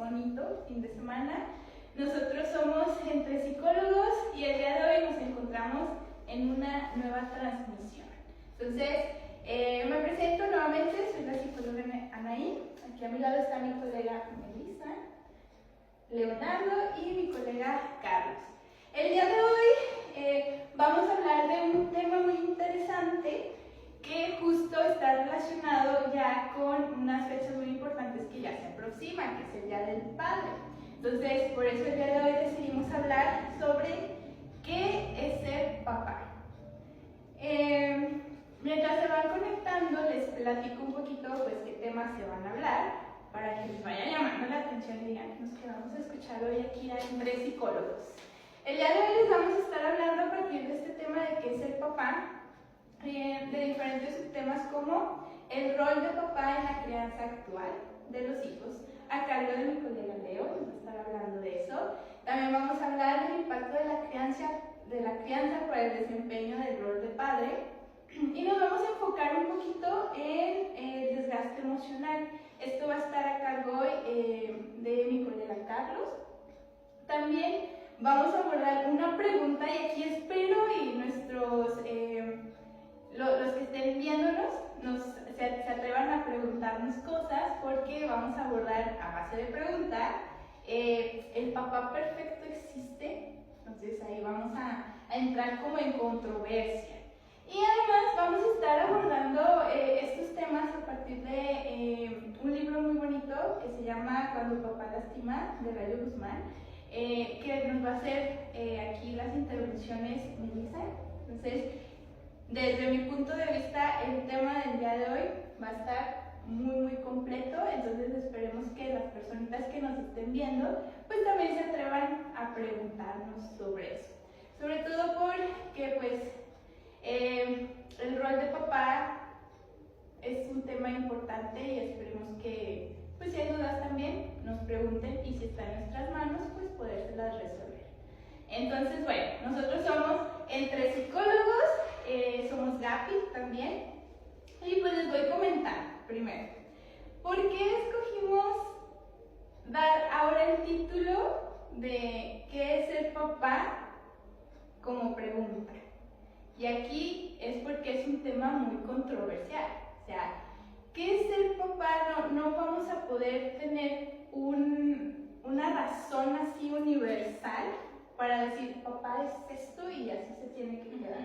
bonito fin de semana. Nosotros somos Entre Psicólogos y el día de hoy nos encontramos en una nueva transmisión. Entonces, me presento nuevamente, soy la psicóloga Anaí. Aquí a mi lado está mi colega Melissa, Leonardo y mi colega Carlos. El día de hoy vamos a hablar de un tema muy interesante que justo está relacionado ya con unas fechas muy importantes que ya se aproximan, que es el Día del Padre. Entonces, por eso el día de hoy decidimos hablar sobre qué es ser papá. Mientras se van conectando, les platico un poquito pues qué temas se van a hablar para que les vaya llamando la atención y digan que nos quedamos a escuchar hoy aquí a Entre Psicólogos. El día de hoy les vamos a estar hablando a partir de este tema de qué es ser papá, de diferentes subtemas como el rol de papá en la crianza actual de los hijos, a cargo de mi colega Leo, nos va a estar hablando de eso. También vamos a hablar del impacto de la crianza para el desempeño del rol de padre y nos vamos a enfocar un poquito en el desgaste emocional. Esto va a estar a cargo hoy de mi colega Carlos. También vamos a abordar una pregunta y aquí espero y los que estén viéndonos se atrevan a preguntarnos cosas porque vamos a abordar a base de preguntar ¿el papá perfecto existe? Entonces ahí vamos a entrar como en controversia. Y además vamos a estar abordando estos temas a partir de un libro muy bonito que se llama Cuando papá lastima, de Rayo Guzmán, que nos va a hacer aquí las intervenciones Melissa. Entonces, desde mi punto de vista, el tema del día de hoy va a estar muy completo, entonces esperemos que las personitas que nos estén viendo pues también se atrevan a preguntarnos sobre eso. Sobre todo porque pues el rol de papá es un tema importante y esperemos que pues si hay dudas también nos pregunten y si está en nuestras manos pues podérselas resolver. Entonces bueno, nosotros somos Entre Psicólogos, somos GAPI también y pues les voy comentando primero. ¿Por qué escogimos dar ahora el título de qué es ser papá como pregunta? Y aquí es porque es un tema muy controversial. O sea, ¿qué es ser papá? No vamos a poder tener una razón así universal para decir papá es esto y así se tiene que quedar.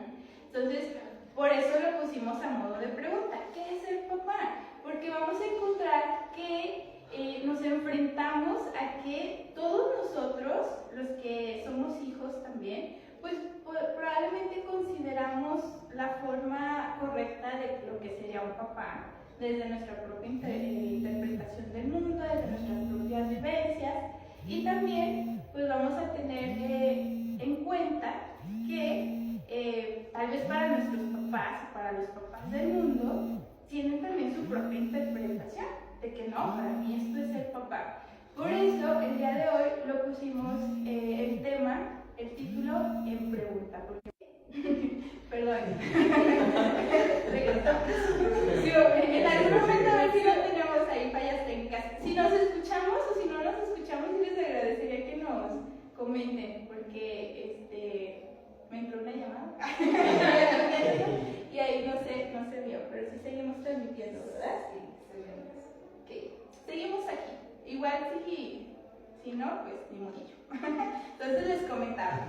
Entonces, por eso lo pusimos a modo de pregunta. ¿Qué es ser papá? Porque vamos a encontrar que nos enfrentamos a que todos nosotros, los que somos hijos también, pues probablemente consideramos la forma correcta de lo que sería un papá, desde nuestra propia interpretación del mundo, desde nuestras propias vivencias, y también pues vamos a tener en cuenta que tal vez para nuestros papás y para los papás del mundo tienen también su propia interpretación de que no, para mí esto es ser papá. Por eso el día de hoy lo pusimos el título en pregunta, porque perdón. Sí, en algún momento a ver si no tenemos ahí fallas técnicas. Si nos escuchamos o si no nos escuchamos, les agradecería que nos comenten, porque me entró una llamada y ahí no se vio, pero sí seguimos transmitiendo, ¿verdad? Sí, seguimos. Okay. Seguimos aquí. Igual si no, pues ni morillo. Entonces les comentaba.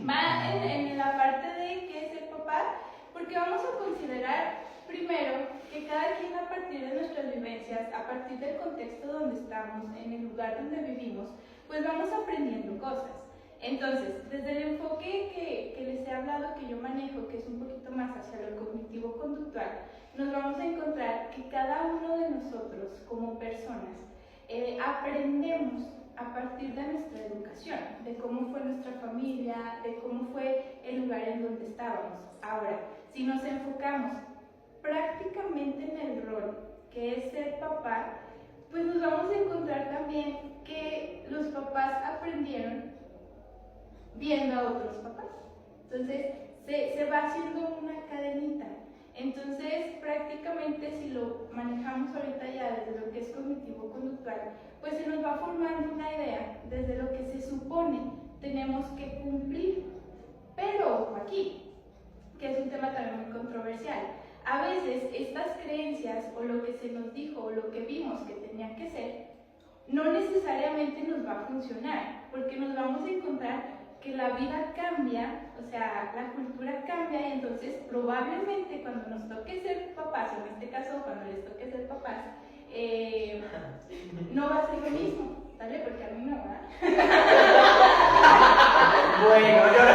Va en la parte de qué es ser papá, porque vamos a considerar primero que cada quien a partir de nuestras vivencias, a partir del contexto donde estamos, en el lugar donde vivimos, pues vamos aprendiendo cosas. Entonces, desde el enfoque que les he hablado, que yo manejo, que es un poquito más hacia lo cognitivo-conductual, nos vamos a encontrar que cada uno de nosotros como personas aprendemos a partir de nuestra educación, de cómo fue nuestra familia, de cómo fue el lugar en donde estábamos. Ahora, si nos enfocamos prácticamente en el rol que es ser papá, pues nos vamos a encontrar también que los papás aprendieron viendo a otros papás. Entonces, se va haciendo una cadenita. Entonces, prácticamente prácticamente si lo manejamos ahorita ya desde lo que es cognitivo-conductual, pues se nos va formando una idea desde lo que se supone tenemos que cumplir. Pero ojo aquí, que es un tema también muy controversial. A veces estas creencias o lo que se nos dijo o lo que vimos que tenía que ser, no necesariamente nos va a funcionar, porque nos vamos a encontrar que la vida cambia, o sea, la cultura cambia y entonces probablemente cuando nos toque ser papás, o en este caso cuando les toque ser papás, no va a ser lo mismo, ¿vale? Porque a mí no va. Bueno, yo no.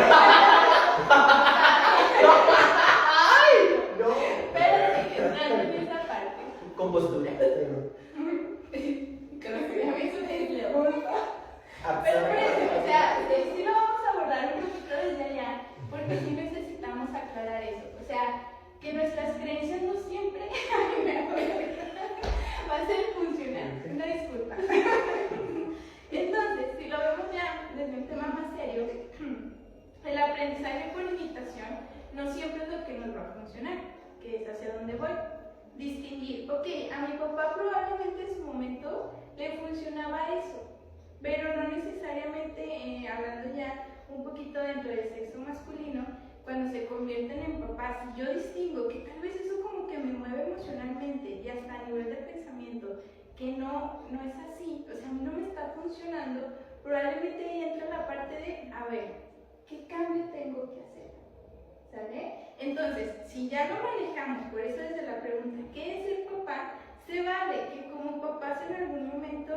Pero sí que entrando en esa parte. Compostura. Pero por eso, o sea, sí lo vamos a abordar un poquito desde allá, porque sí necesitamos aclarar eso. O sea, que nuestras creencias no siempre va a ser funcional. Una disculpa. Entonces, si lo vemos ya desde un tema más serio, el aprendizaje por imitación no siempre es lo que nos va a funcionar, que es hacia dónde voy. Distinguir, ok, a mi papá probablemente en su momento le funcionaba eso, pero no necesariamente, hablando ya un poquito dentro del sexo masculino, cuando se convierten en papás, si yo distingo que tal vez eso como que me mueve emocionalmente y hasta a nivel de pensamiento, que no es así, o sea, a mí no me está funcionando, probablemente ahí entra la parte de, a ver, ¿qué cambio tengo que hacer? ¿Sale? Entonces, si ya lo manejamos, por eso desde la pregunta, ¿qué es ser papá? Se vale que como papás en algún momento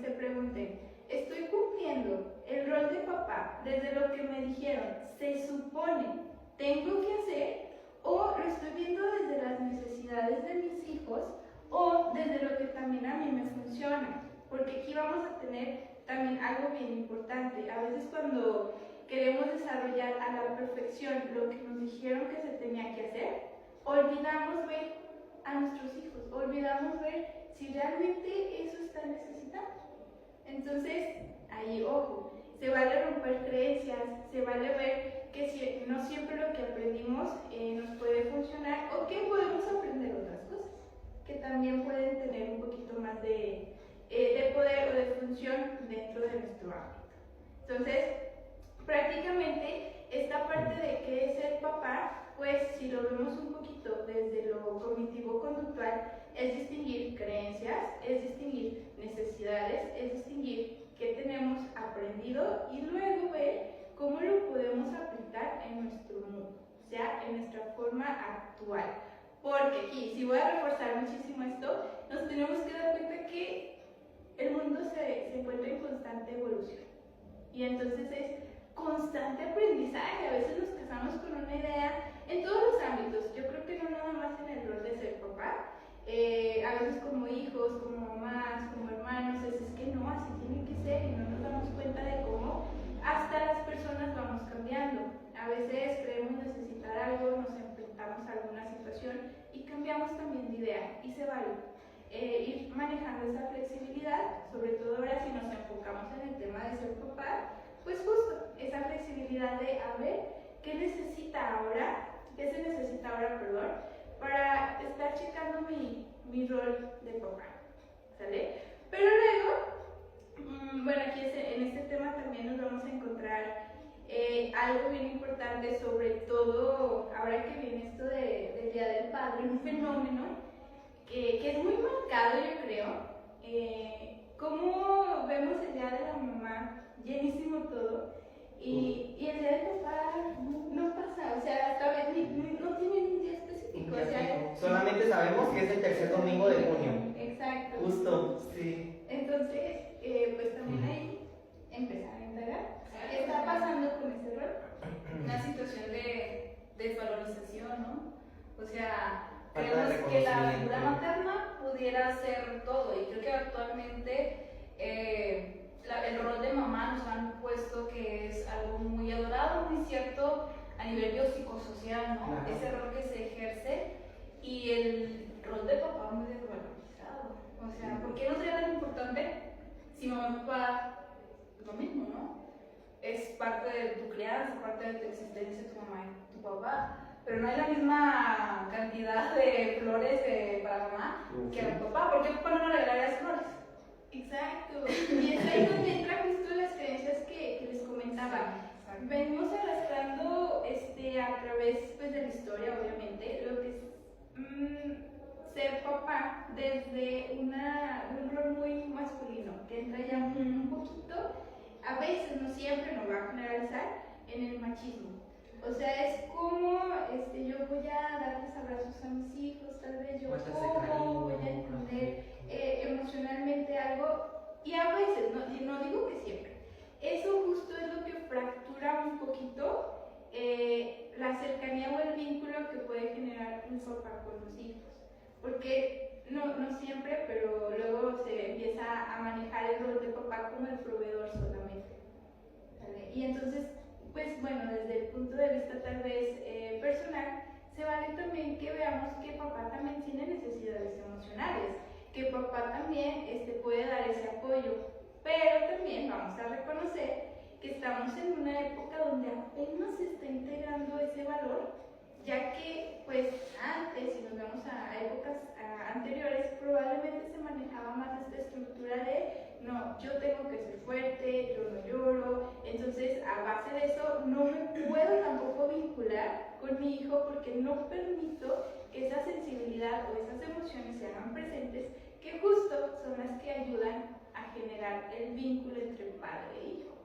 se pregunten, ¿estoy cumpliendo el rol de papá desde lo que me dijeron, se supone, tengo que hacer, o lo estoy viendo desde las necesidades de mis hijos, o desde lo que también a mí me funciona? Porque aquí vamos a tener también algo bien importante. A veces cuando queremos desarrollar a la perfección lo que nos dijeron que se tenía que hacer, olvidamos ver a nuestros hijos, olvidamos ver si realmente eso está necesitado. Entonces, ahí, ojo, se vale romper creencias, se vale ver que no siempre lo que aprendimos nos puede funcionar o que podemos aprender otras cosas que también pueden tener un poquito más de poder o de función dentro de nuestro ámbito. Entonces, prácticamente esta parte de qué es ser papá, pues si lo vemos un poquito desde lo cognitivo-conductual, es distinguir creencias, es distinguir necesidades, es distinguir qué tenemos aprendido y luego ver cómo lo podemos aplicar en nuestro mundo, o sea, en nuestra forma actual. Porque aquí, si voy a reforzar muchísimo esto, nos tenemos que dar cuenta que el mundo se encuentra en constante evolución. Y entonces es constante aprendizaje. A veces nos casamos con una idea en todos los ámbitos. Yo creo que no nada más en el rol de ser papá. A veces como hijos, como mamás, como hermanos, es que no, así tiene que ser y no nos damos cuenta de cómo hasta las personas vamos cambiando. A veces creemos necesitar algo, nos enfrentamos a alguna situación y cambiamos también de idea y se vale. Ir manejando esa flexibilidad, sobre todo ahora si nos enfocamos en el tema de ser papá, pues justo esa flexibilidad de a ver qué se necesita ahora, para estar checando mi rol de papá, ¿sale? Pero luego, bueno, aquí en este tema también nos vamos a encontrar algo bien importante, sobre todo ahora que viene esto del Día del Padre, un fenómeno que es muy marcado, yo creo. Cómo vemos el Día de la Mamá, llenísimo todo, y el Día del Papá no pasa, o sea, hasta no tiene un día específico. O sea, solamente sabemos que es el tercer domingo de junio. Exacto. Justo, sí. Entonces, pues también ahí empezar a indagar. ¿Qué está pasando con ese rol? Una situación de desvalorización, ¿no? O sea, Falta de creemos que la reconocimiento. figura materna pudiera ser todo, y creo que actualmente el rol de mamá nos han puesto que es algo muy adorado, muy cierto a nivel biopsicosocial, ¿no? Claro. Ese rol que se ejerce, y el rol de papá muy desvalorizado. O sea, ¿por qué no sería tan importante si mamá y papá es lo mismo, ¿no? Es parte de tu crianza, parte de tu existencia, tu mamá y tu papá, pero no hay la misma cantidad de flores para mamá que a mi papá. ¿Por qué papá no me regalaría flores? Exacto. Y es ahí donde entra justo las creencias que les comentaba. Venimos arrastrando a través pues, de la historia, obviamente, lo que es ser papá desde un rol muy masculino, que entra ya un poquito, a veces, no siempre, no va a generalizar, en el machismo. O sea, es como yo voy a darles abrazos a mis hijos, tal vez yo como voy a entender emocionalmente algo, y a veces, no digo que siempre, eso justo es lo que fractura un poquito la cercanía o el vínculo que puede generar un papá con los hijos. Porque no siempre, pero luego se empieza a manejar el rol de papá como el proveedor solamente. ¿Vale? Y entonces, pues bueno, desde el punto de vista tal vez personal, se vale también que veamos que papá también tiene necesidades emocionales, que papá también puede dar ese apoyo, pero también vamos a reconocer que estamos en una época donde apenas se está integrando ese valor, ya que pues antes, si nos vamos a épocas anteriores, probablemente se manejaba más esta estructura de no, yo tengo que ser fuerte, yo no lloro, entonces a base de eso no me puedo tampoco vincular con mi hijo porque no permito que esa sensibilidad o esas emociones se hagan presentes, que justo son las que ayudan a generar el vínculo entre padre e hijo.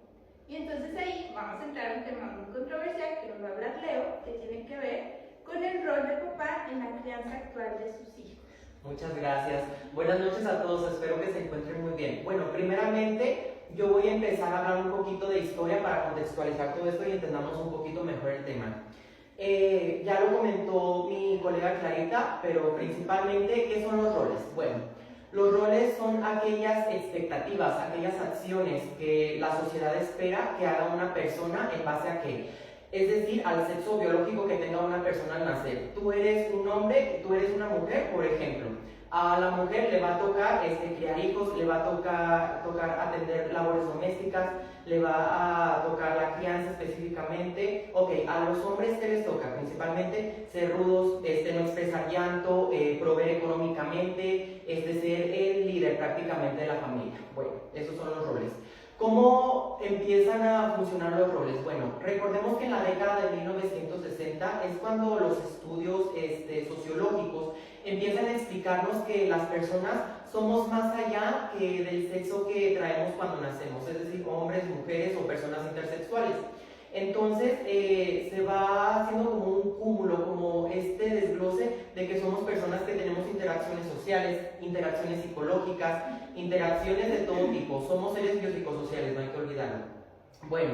Y entonces ahí vamos a entrar en un tema muy controversial que nos va a hablar Leo, que tiene que ver con el rol de papá en la crianza actual de sus hijos. Muchas gracias. Buenas noches a todos, espero que se encuentren muy bien. Bueno, primeramente yo voy a empezar a hablar un poquito de historia para contextualizar todo esto y entendamos un poquito mejor el tema. Ya lo comentó mi colega Clarita, pero principalmente, ¿qué son los roles? Bueno, los roles son aquellas expectativas, aquellas acciones que la sociedad espera que haga una persona en base a qué. Es decir, al sexo biológico que tenga una persona al nacer. Tú eres un hombre, tú eres una mujer, por ejemplo. A la mujer le va a tocar criar hijos, le va a tocar atender labores domésticas, le va a tocar la crianza específicamente. Ok, a los hombres, ¿qué les toca? Principalmente ser rudos, no expresar llanto, proveer económicamente, ser el líder prácticamente de la familia. Bueno, esos son los roles. ¿Cómo empiezan a funcionar los roles? Bueno, recordemos que en la década de 1960 es cuando los estudios sociológicos empiezan a explicarnos que las personas somos más allá que del sexo que traemos cuando nacemos, es decir, hombres, mujeres o personas intersexuales. Entonces se va haciendo como un cúmulo, como desglose de que somos personas que tenemos interacciones sociales, interacciones psicológicas, interacciones de todo tipo. Somos seres biopsicosociales, no hay que olvidarlo. Bueno,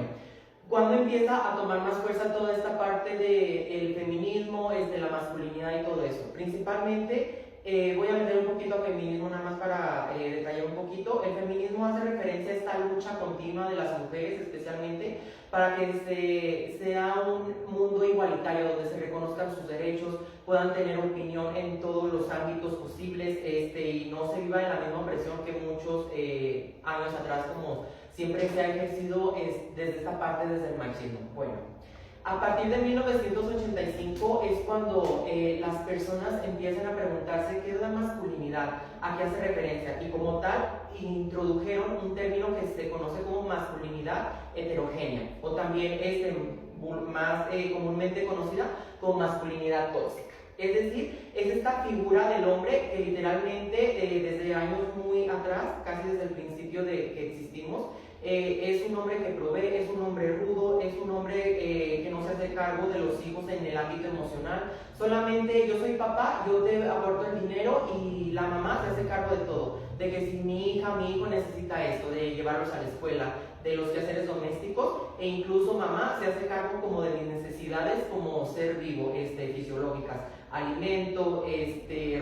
¿cuándo empieza a tomar más fuerza toda esta parte del feminismo, la masculinidad y todo eso? Principalmente, voy a meter un poquito a feminismo nada más para detallar un poquito. El feminismo hace referencia a esta lucha continua de las mujeres, especialmente para que sea un mundo igualitario donde se reconozcan sus derechos, puedan tener opinión en todos los ámbitos posibles y no se viva en la misma opresión que muchos años atrás, como siempre se ha ejercido desde esta parte, desde el machismo. Bueno, a partir de 1985 es cuando las personas empiezan a preguntarse qué es la masculinidad, a qué hace referencia, y como tal introdujeron un término que se conoce como masculinidad heterogénea, o también más comúnmente conocida como masculinidad tóxica. Es decir, es esta figura del hombre que literalmente desde años muy atrás, casi desde el principio de que existimos, es un hombre que provee, es un hombre rudo, es un hombre que no se hace cargo de los hijos en el ámbito emocional. Solamente yo soy papá, yo te aporto el dinero y la mamá se hace cargo de todo. De que si mi hija, mi hijo necesita esto, de llevarlos a la escuela, de los quehaceres domésticos, e incluso mamá se hace cargo como de mis necesidades como ser vivo, fisiológicas, alimento,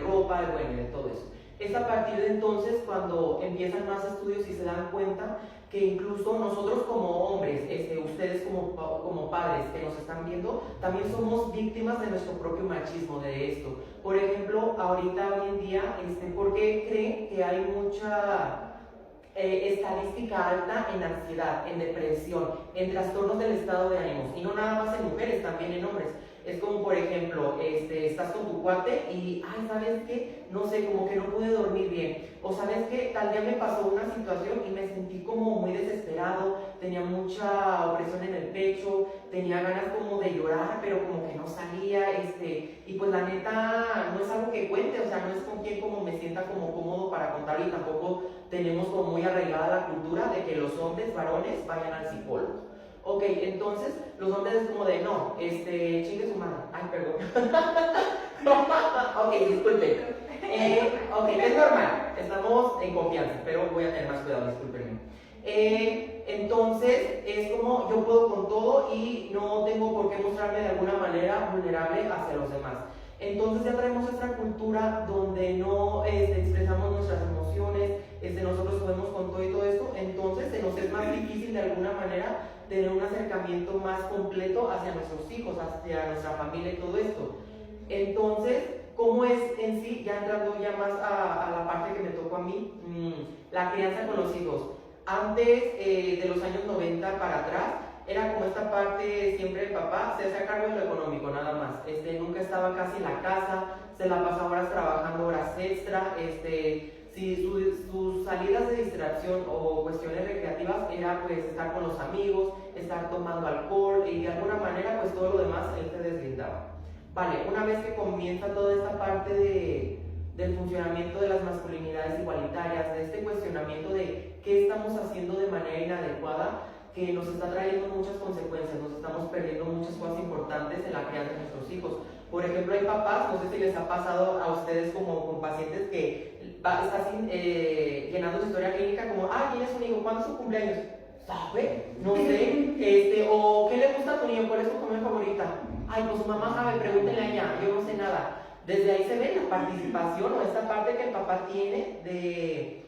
ropa, bueno, de todo eso. Es a partir de entonces cuando empiezan más estudios y se dan cuenta que incluso nosotros como hombres, ustedes como padres que nos están viendo, también somos víctimas de nuestro propio machismo, de esto. Por ejemplo, ahorita, hoy en día, ¿por qué creen que hay mucha estadística alta en ansiedad, en depresión, en trastornos del estado de ánimos? Y no nada más en mujeres, también en hombres. Es como, por ejemplo, estás con tu cuate y, ay, ¿sabes qué? No sé, como que no pude dormir bien. O ¿sabes qué? Tal día me pasó una situación y me sentí como muy desesperado, tenía mucha opresión en el pecho, tenía ganas como de llorar, pero como que no salía, y pues la neta no es algo que cuente, o sea, no es con quien como me sienta como cómodo para contarlo, y tampoco tenemos como muy arraigada la cultura de que los hombres, varones, vayan al psicólogo. Ok, entonces los hombres es como de no, chingue su madre. Ay, perdón. Ok, disculpen. Ok, es normal, estamos en confianza, pero voy a tener más cuidado, discúlpenme. Entonces es como yo puedo con todo y no tengo por qué mostrarme de alguna manera vulnerable hacia los demás. Entonces ya traemos esta cultura donde no expresamos nuestras emociones, nosotros podemos con todo y todo esto, entonces se nos es más difícil de alguna manera tener un acercamiento más completo hacia nuestros hijos, hacia nuestra familia y todo esto. Entonces, ¿cómo es en sí, ya entrando ya más a la parte que me tocó a mí, la crianza con los hijos? Antes de los años 90 para atrás, era como esta parte siempre el papá se hacía cargo de lo económico nada más, nunca estaba casi en la casa, se la pasaba horas trabajando, horas extra, si sus salidas de distracción o cuestiones recreativas era pues estar con los amigos, estar tomando alcohol y de alguna manera pues todo lo demás él se deslindaba. Vale, una vez que comienza toda esta parte del funcionamiento de las masculinidades igualitarias, de este cuestionamiento de qué estamos haciendo de manera inadecuada, que nos está trayendo muchas consecuencias, nos estamos perdiendo muchas cosas importantes en la crianza de nuestros hijos. Por ejemplo, hay papás, no sé si les ha pasado a ustedes como con pacientes que están llenando su historia clínica como, ¿tienes un hijo? ¿Cuándo es su cumpleaños? ¿Sabe? No sé. O ¿qué le gusta a tu niño? ¿Cuál es su comida favorita? Ay, pues su mamá sabe, pregúntenle a ella, yo no sé nada. Desde ahí se ve la participación o esta parte que el papá tiene de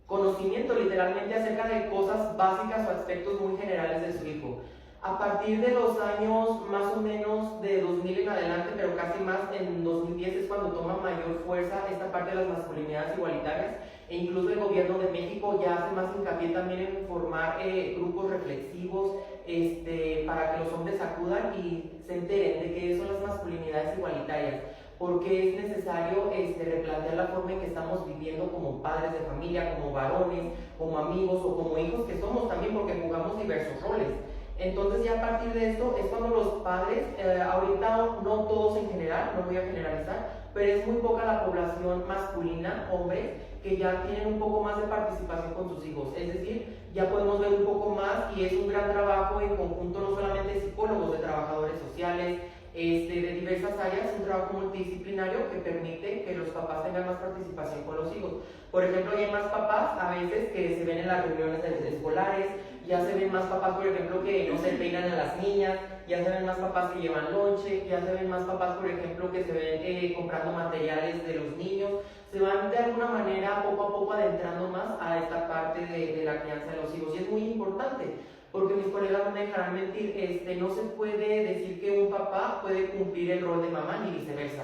conocimiento literalmente acerca de cosas básicas o aspectos muy generales de su hijo. A partir de los años más o menos de 2000 en adelante, pero casi más en 2010 es cuando toma mayor fuerza esta parte de las masculinidades igualitarias, e incluso el gobierno de México ya hace más hincapié también en formar grupos reflexivos para que los hombres acudan y se enteren de qué son las masculinidades igualitarias, porque es necesario replantear la forma en que estamos viviendo como padres de familia, como varones, como amigos o como hijos que somos también, porque jugamos diversos roles. Entonces ya a partir de esto es cuando los padres, ahorita no todos en general, no voy a generalizar, pero es muy poca la población masculina, hombres, que ya tienen un poco más de participación con sus hijos. Es decir, ya podemos ver un poco más y es un gran trabajo en conjunto no solamente de psicólogos, de trabajadores sociales, de diversas áreas, un trabajo multidisciplinario que permite que los papás tengan más participación con los hijos. Por ejemplo, hay más papás a veces que se ven en las reuniones escolares, ya se ven más papás, por ejemplo, que no se peinan a las niñas, ya se ven más papás que llevan lonche, ya se ven más papás, por ejemplo, que se ven comprando materiales de los niños. Se van de alguna manera poco a poco adentrando más a esta parte de la crianza de los hijos, y es muy importante. Porque mis colegas no me dejarán mentir, no se puede decir que un papá puede cumplir el rol de mamá ni viceversa.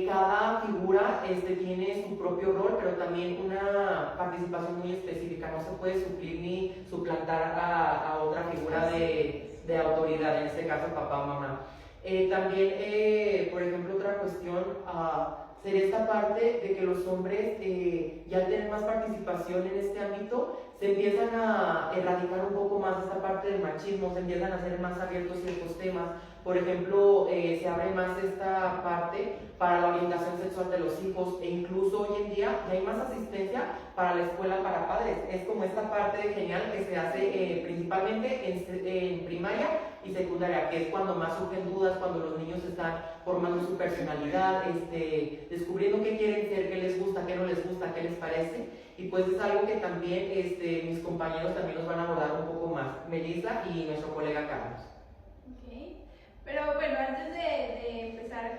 Cada figura tiene su propio rol, pero también una participación muy específica. No se puede suplir ni suplantar a otra figura de autoridad, en este caso papá o mamá. También, por ejemplo, otra cuestión sería esta parte de que los hombres, ya al tener más participación en este ámbito, se empiezan a erradicar un poco más esta parte del machismo, se empiezan a ser más abiertos ciertos temas. Por ejemplo, se abre más esta parte para la orientación sexual de los hijos, e incluso hoy en día ya hay más asistencia para la escuela para padres. Es como esta parte genial que se hace principalmente en primaria y secundaria, que es cuando más surgen dudas, cuando los niños están formando su personalidad, descubriendo qué quieren ser, qué les gusta, qué no les gusta, qué les parece. Y pues es algo que también mis compañeros también nos van a abordar un poco más, Melissa y nuestro colega Carlos. Pero bueno, antes de empezar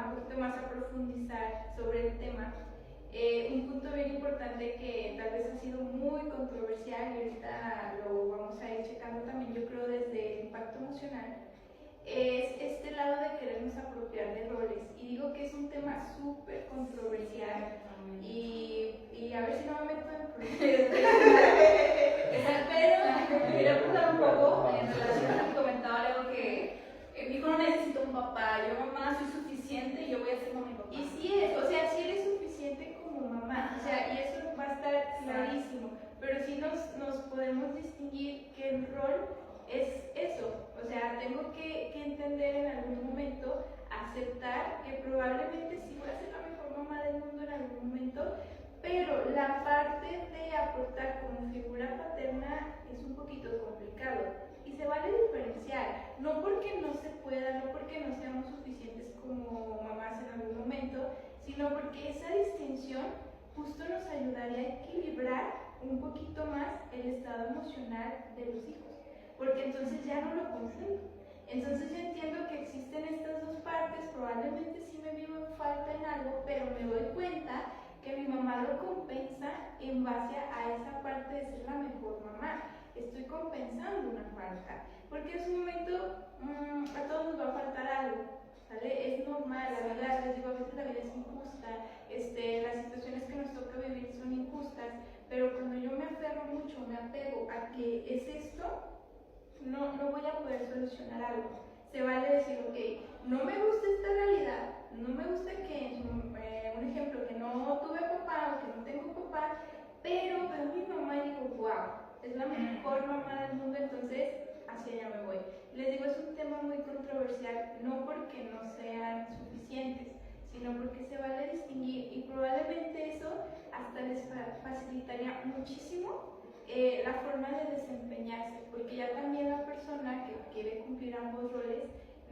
un poquito más a profundizar sobre el tema, un punto bien importante que tal vez ha sido muy controversial y ahorita lo vamos a ir checando también, yo creo, desde el impacto emocional, es este lado de querernos apropiar de roles. Y digo que es un tema súper controversial y a ver si no me meto en problemas. Pero quería preguntar un poco en relación a lo que comentaba Leo, que papá, yo mamá soy suficiente, yo voy a ser mamá y papá. Y sí es, o sea, sí eres suficiente como mamá, o sea, y eso va a estar clarísimo, pero sí nos podemos distinguir que el rol es eso, o sea, tengo que entender en algún momento, aceptar que probablemente sí voy a ser la mejor mamá del mundo en algún momento, pero la parte de aportar como figura paterna es un poquito complicado. Y se vale diferenciar, no porque no se pueda, no porque no seamos suficientes como mamás en algún momento, sino porque esa distinción justo nos ayudaría a equilibrar un poquito más el estado emocional de los hijos, porque entonces ya no lo confundo. Entonces yo entiendo que existen estas dos partes, probablemente sí me vivo en falta en algo, pero me doy cuenta que mi mamá lo compensa en base a esa parte de ser la mejor mamá. Estoy compensando una falta, porque en su momento a todos nos va a faltar algo, ¿sale? Es normal, la vida, les digo, a veces la vida es injusta, las situaciones que nos toca vivir son injustas, pero cuando yo me aferro mucho, me apego a que es esto, no voy a poder solucionar algo. Se vale decir, ok, no me gusta esta realidad, no me gusta que, un ejemplo, que no tuve papá o que no tengo papá, pero veo a mi mamá y digo, wow, es la mejor mamá del mundo, entonces hacia allá me voy. Les digo, es un tema muy controversial, no porque no sean suficientes, sino porque se vale distinguir y probablemente eso hasta les facilitaría muchísimo la forma de desempeñarse, porque ya también la persona que quiere cumplir ambos roles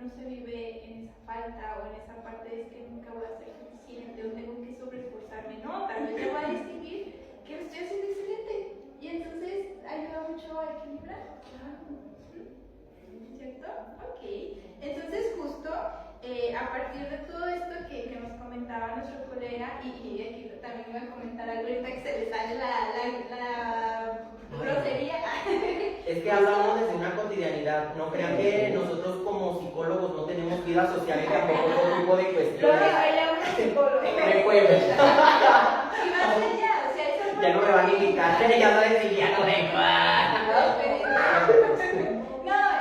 no se vive en esa falta o en esa parte de es que nunca voy a ser suficiente o tengo que sobreesforzarme. No, también se va a distinguir que lo estoy haciendo excelente y entonces ayuda mucho a equilibrar. ¿Cierto? Ok. Entonces justo a partir de todo esto que nos comentaba nuestro colega y aquí también iba a comentar algo ahorita que se le sale la grosería. Es que hablamos desde una cotidianidad, no crean que nosotros como psicólogos no tenemos vida social y tampoco otro tipo de cuestiones. Ella una psicóloga. Recuerden. Y más allá, o sea, esa Ya no me van a invitar, ya no les diría, no No,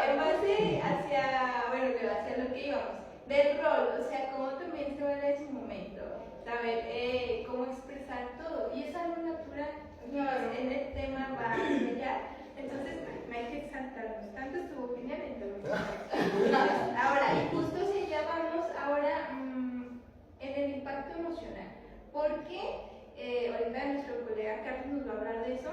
en base hacia lo que íbamos, del rol, o sea, cómo también se vale en su momento, saber cómo expresar todo, y es algo natural, en el tema va hacia allá, entonces no hay que exaltarnos, tanto es tu opinión, ahora, y justo si ya vamos ahora en el impacto emocional, porque ahorita nuestro colega Carlos nos va a hablar de eso.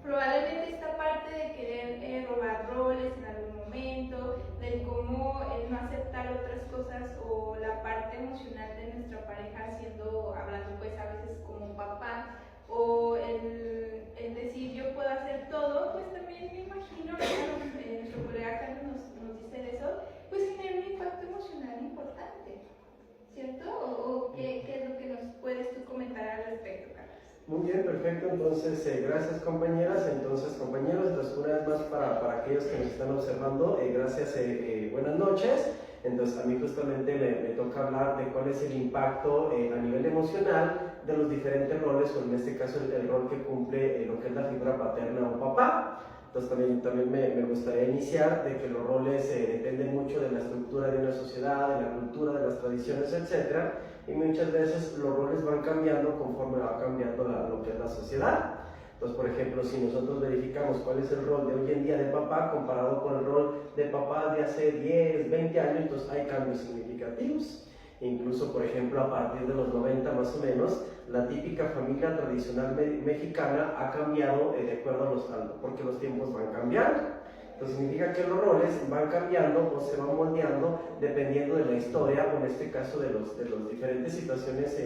Probablemente esta parte de querer robar roles en algún momento, del cómo no aceptar otras cosas o la parte emocional de nuestra pareja hablando pues a veces como papá, o el decir yo puedo hacer todo, pues también me imagino, nuestro colega Carlos nos dice de eso, pues genera un impacto emocional importante, ¿cierto? ¿O qué es lo que nos puedes tú comentar al respecto, Carlos? Muy bien, perfecto. Entonces, gracias compañeras. Entonces, compañeros, una vez más para aquellos que nos están observando, gracias, buenas noches. Entonces, a mí justamente me toca hablar de cuál es el impacto a nivel emocional de los diferentes roles, o en este caso el rol que cumple lo que es la figura paterna o papá. Entonces, también me gustaría iniciar de que los roles dependen mucho de la estructura de una sociedad, de la cultura, de las tradiciones, etc. Y muchas veces los roles van cambiando conforme va cambiando lo que es la sociedad. Entonces, por ejemplo, si nosotros verificamos cuál es el rol de hoy en día de papá comparado con el rol de papá de hace 10, 20 años, entonces hay cambios significativos. Incluso, por ejemplo, a partir de los 90 más o menos, la típica familia tradicional mexicana ha cambiado de acuerdo porque los tiempos van cambiando. Entonces significa que los roles van cambiando o se van moldeando dependiendo de la historia, o en este caso de los diferentes situaciones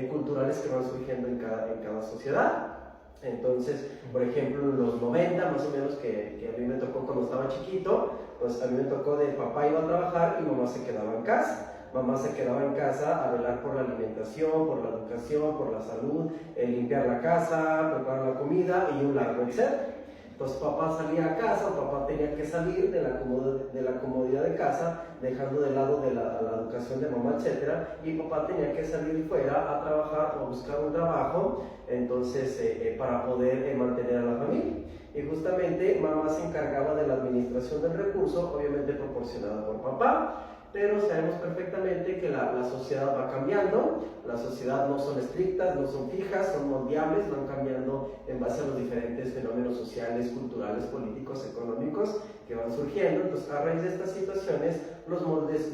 culturales que van surgiendo en cada sociedad. Entonces, por ejemplo, en los 90 más o menos, que a mí me tocó cuando estaba chiquito, pues a mí me tocó de papá iba a trabajar y mamá se quedaba en casa. Mamá se quedaba en casa a velar por la alimentación, por la educación, por la salud, limpiar la casa, preparar la comida y un largo etcétera. Entonces papá salía a casa, papá tenía que salir de la comodidad de casa, dejando de lado la educación de mamá, etc. Y papá tenía que salir fuera a trabajar o buscar un trabajo, entonces para poder mantener a la familia. Y justamente mamá se encargaba de la administración del recurso, obviamente proporcionada por papá. pero sabemos perfectamente que la sociedad va cambiando, la sociedad no son estrictas, no son fijas, son moldeables, van cambiando en base a los diferentes fenómenos sociales, culturales, políticos, económicos que van surgiendo. Entonces, a raíz de estas situaciones, los moldes,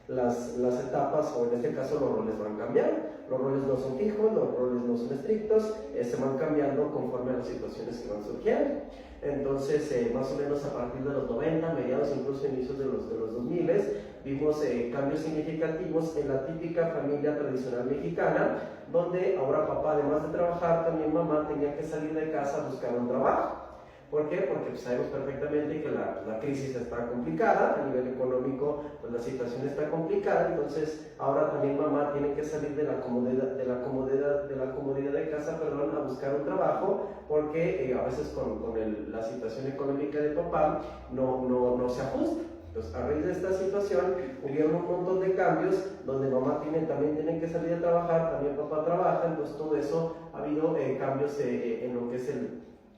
las etapas, o en este caso los roles van cambiando. Los roles no son fijos, los roles no son estrictos, se van cambiando conforme a las situaciones que van surgiendo. Entonces, más o menos a partir de los 90, mediados, incluso inicios de los 2000, vimos cambios significativos en la típica familia tradicional mexicana, donde ahora papá, además de trabajar, también mamá tenía que salir de casa a buscar un trabajo. ¿Por qué? Porque pues, sabemos perfectamente que la crisis está complicada, a nivel económico pues, la situación está complicada, entonces ahora también mamá tiene que salir de la comodidad de casa, a buscar un trabajo, porque a veces con la situación económica de papá no se ajusta. Entonces, a raíz de esta situación, hubieron un montón de cambios donde mamá también tiene que salir a trabajar, también papá trabaja, entonces todo eso ha habido cambios en lo que es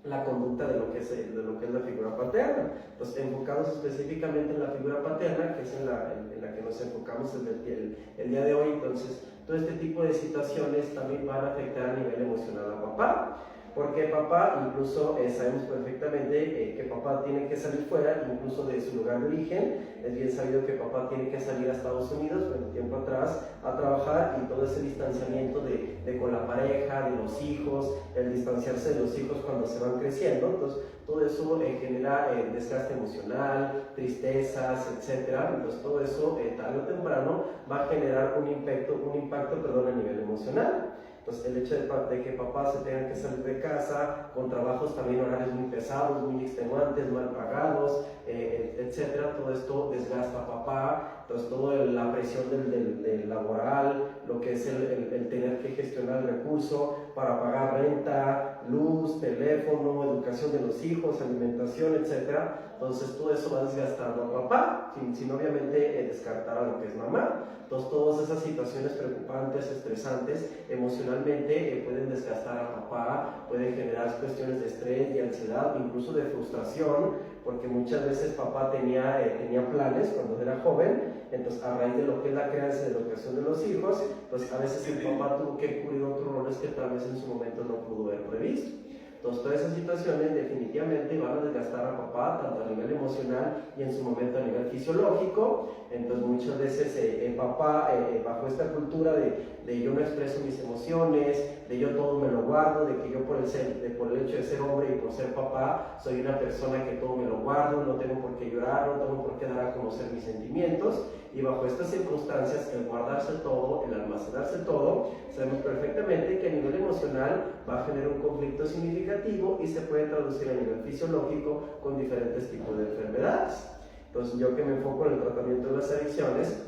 la conducta de lo que es la figura paterna. Entonces, enfocados específicamente en la figura paterna, que es en la que nos enfocamos el día de hoy, entonces todo este tipo de situaciones también van a afectar a nivel emocional a papá. Porque papá, incluso sabemos perfectamente que papá tiene que salir fuera, incluso de su lugar de origen. Es bien sabido que papá tiene que salir a Estados Unidos, un tiempo atrás, a trabajar, y todo ese distanciamiento de con la pareja, de los hijos, el distanciarse de los hijos cuando se van creciendo. Entonces, todo eso genera desgaste emocional, tristezas, etc. Entonces, todo eso, tarde o temprano, va a generar un impacto a nivel emocional. Entonces, el hecho de que papás se tengan que salir de casa con trabajos también horarios muy pesados, muy extenuantes, mal pagados, etcétera, todo esto desgasta a papá. Entonces, toda la presión del laboral, lo que es el tener que gestionar el recurso para pagar renta, luz, teléfono, educación de los hijos, alimentación, etcétera. Entonces, todo eso va desgastando a papá, sin obviamente descartar a lo que es mamá. Entonces, todas esas situaciones preocupantes, estresantes, emocionalmente pueden desgastar a papá, pueden generar cuestiones de estrés, de ansiedad, incluso de frustración, porque muchas veces papá tenía planes cuando era joven. Entonces, a raíz de lo que es la crianza y la educación de los hijos, pues a veces el papá tuvo que cubrir otros roles que tal vez en su momento no pudo haber previsto. Entonces, todas esas situaciones definitivamente van a desgastar a papá, tanto a nivel emocional y en su momento a nivel fisiológico. Entonces, muchas veces papá, bajo esta cultura de yo no expreso mis emociones, de yo todo me lo guardo, de que yo por el hecho de ser hombre y por ser papá, soy una persona que todo me lo guardo, no tengo por qué llorar, no tengo por qué dar a conocer mis sentimientos. Y bajo estas circunstancias, el guardarse todo, el almacenarse todo, sabemos perfectamente que a nivel emocional va a generar un conflicto significativo y se puede traducir a nivel fisiológico con diferentes tipos de enfermedades. Entonces, yo que me enfoco en el tratamiento de las adicciones,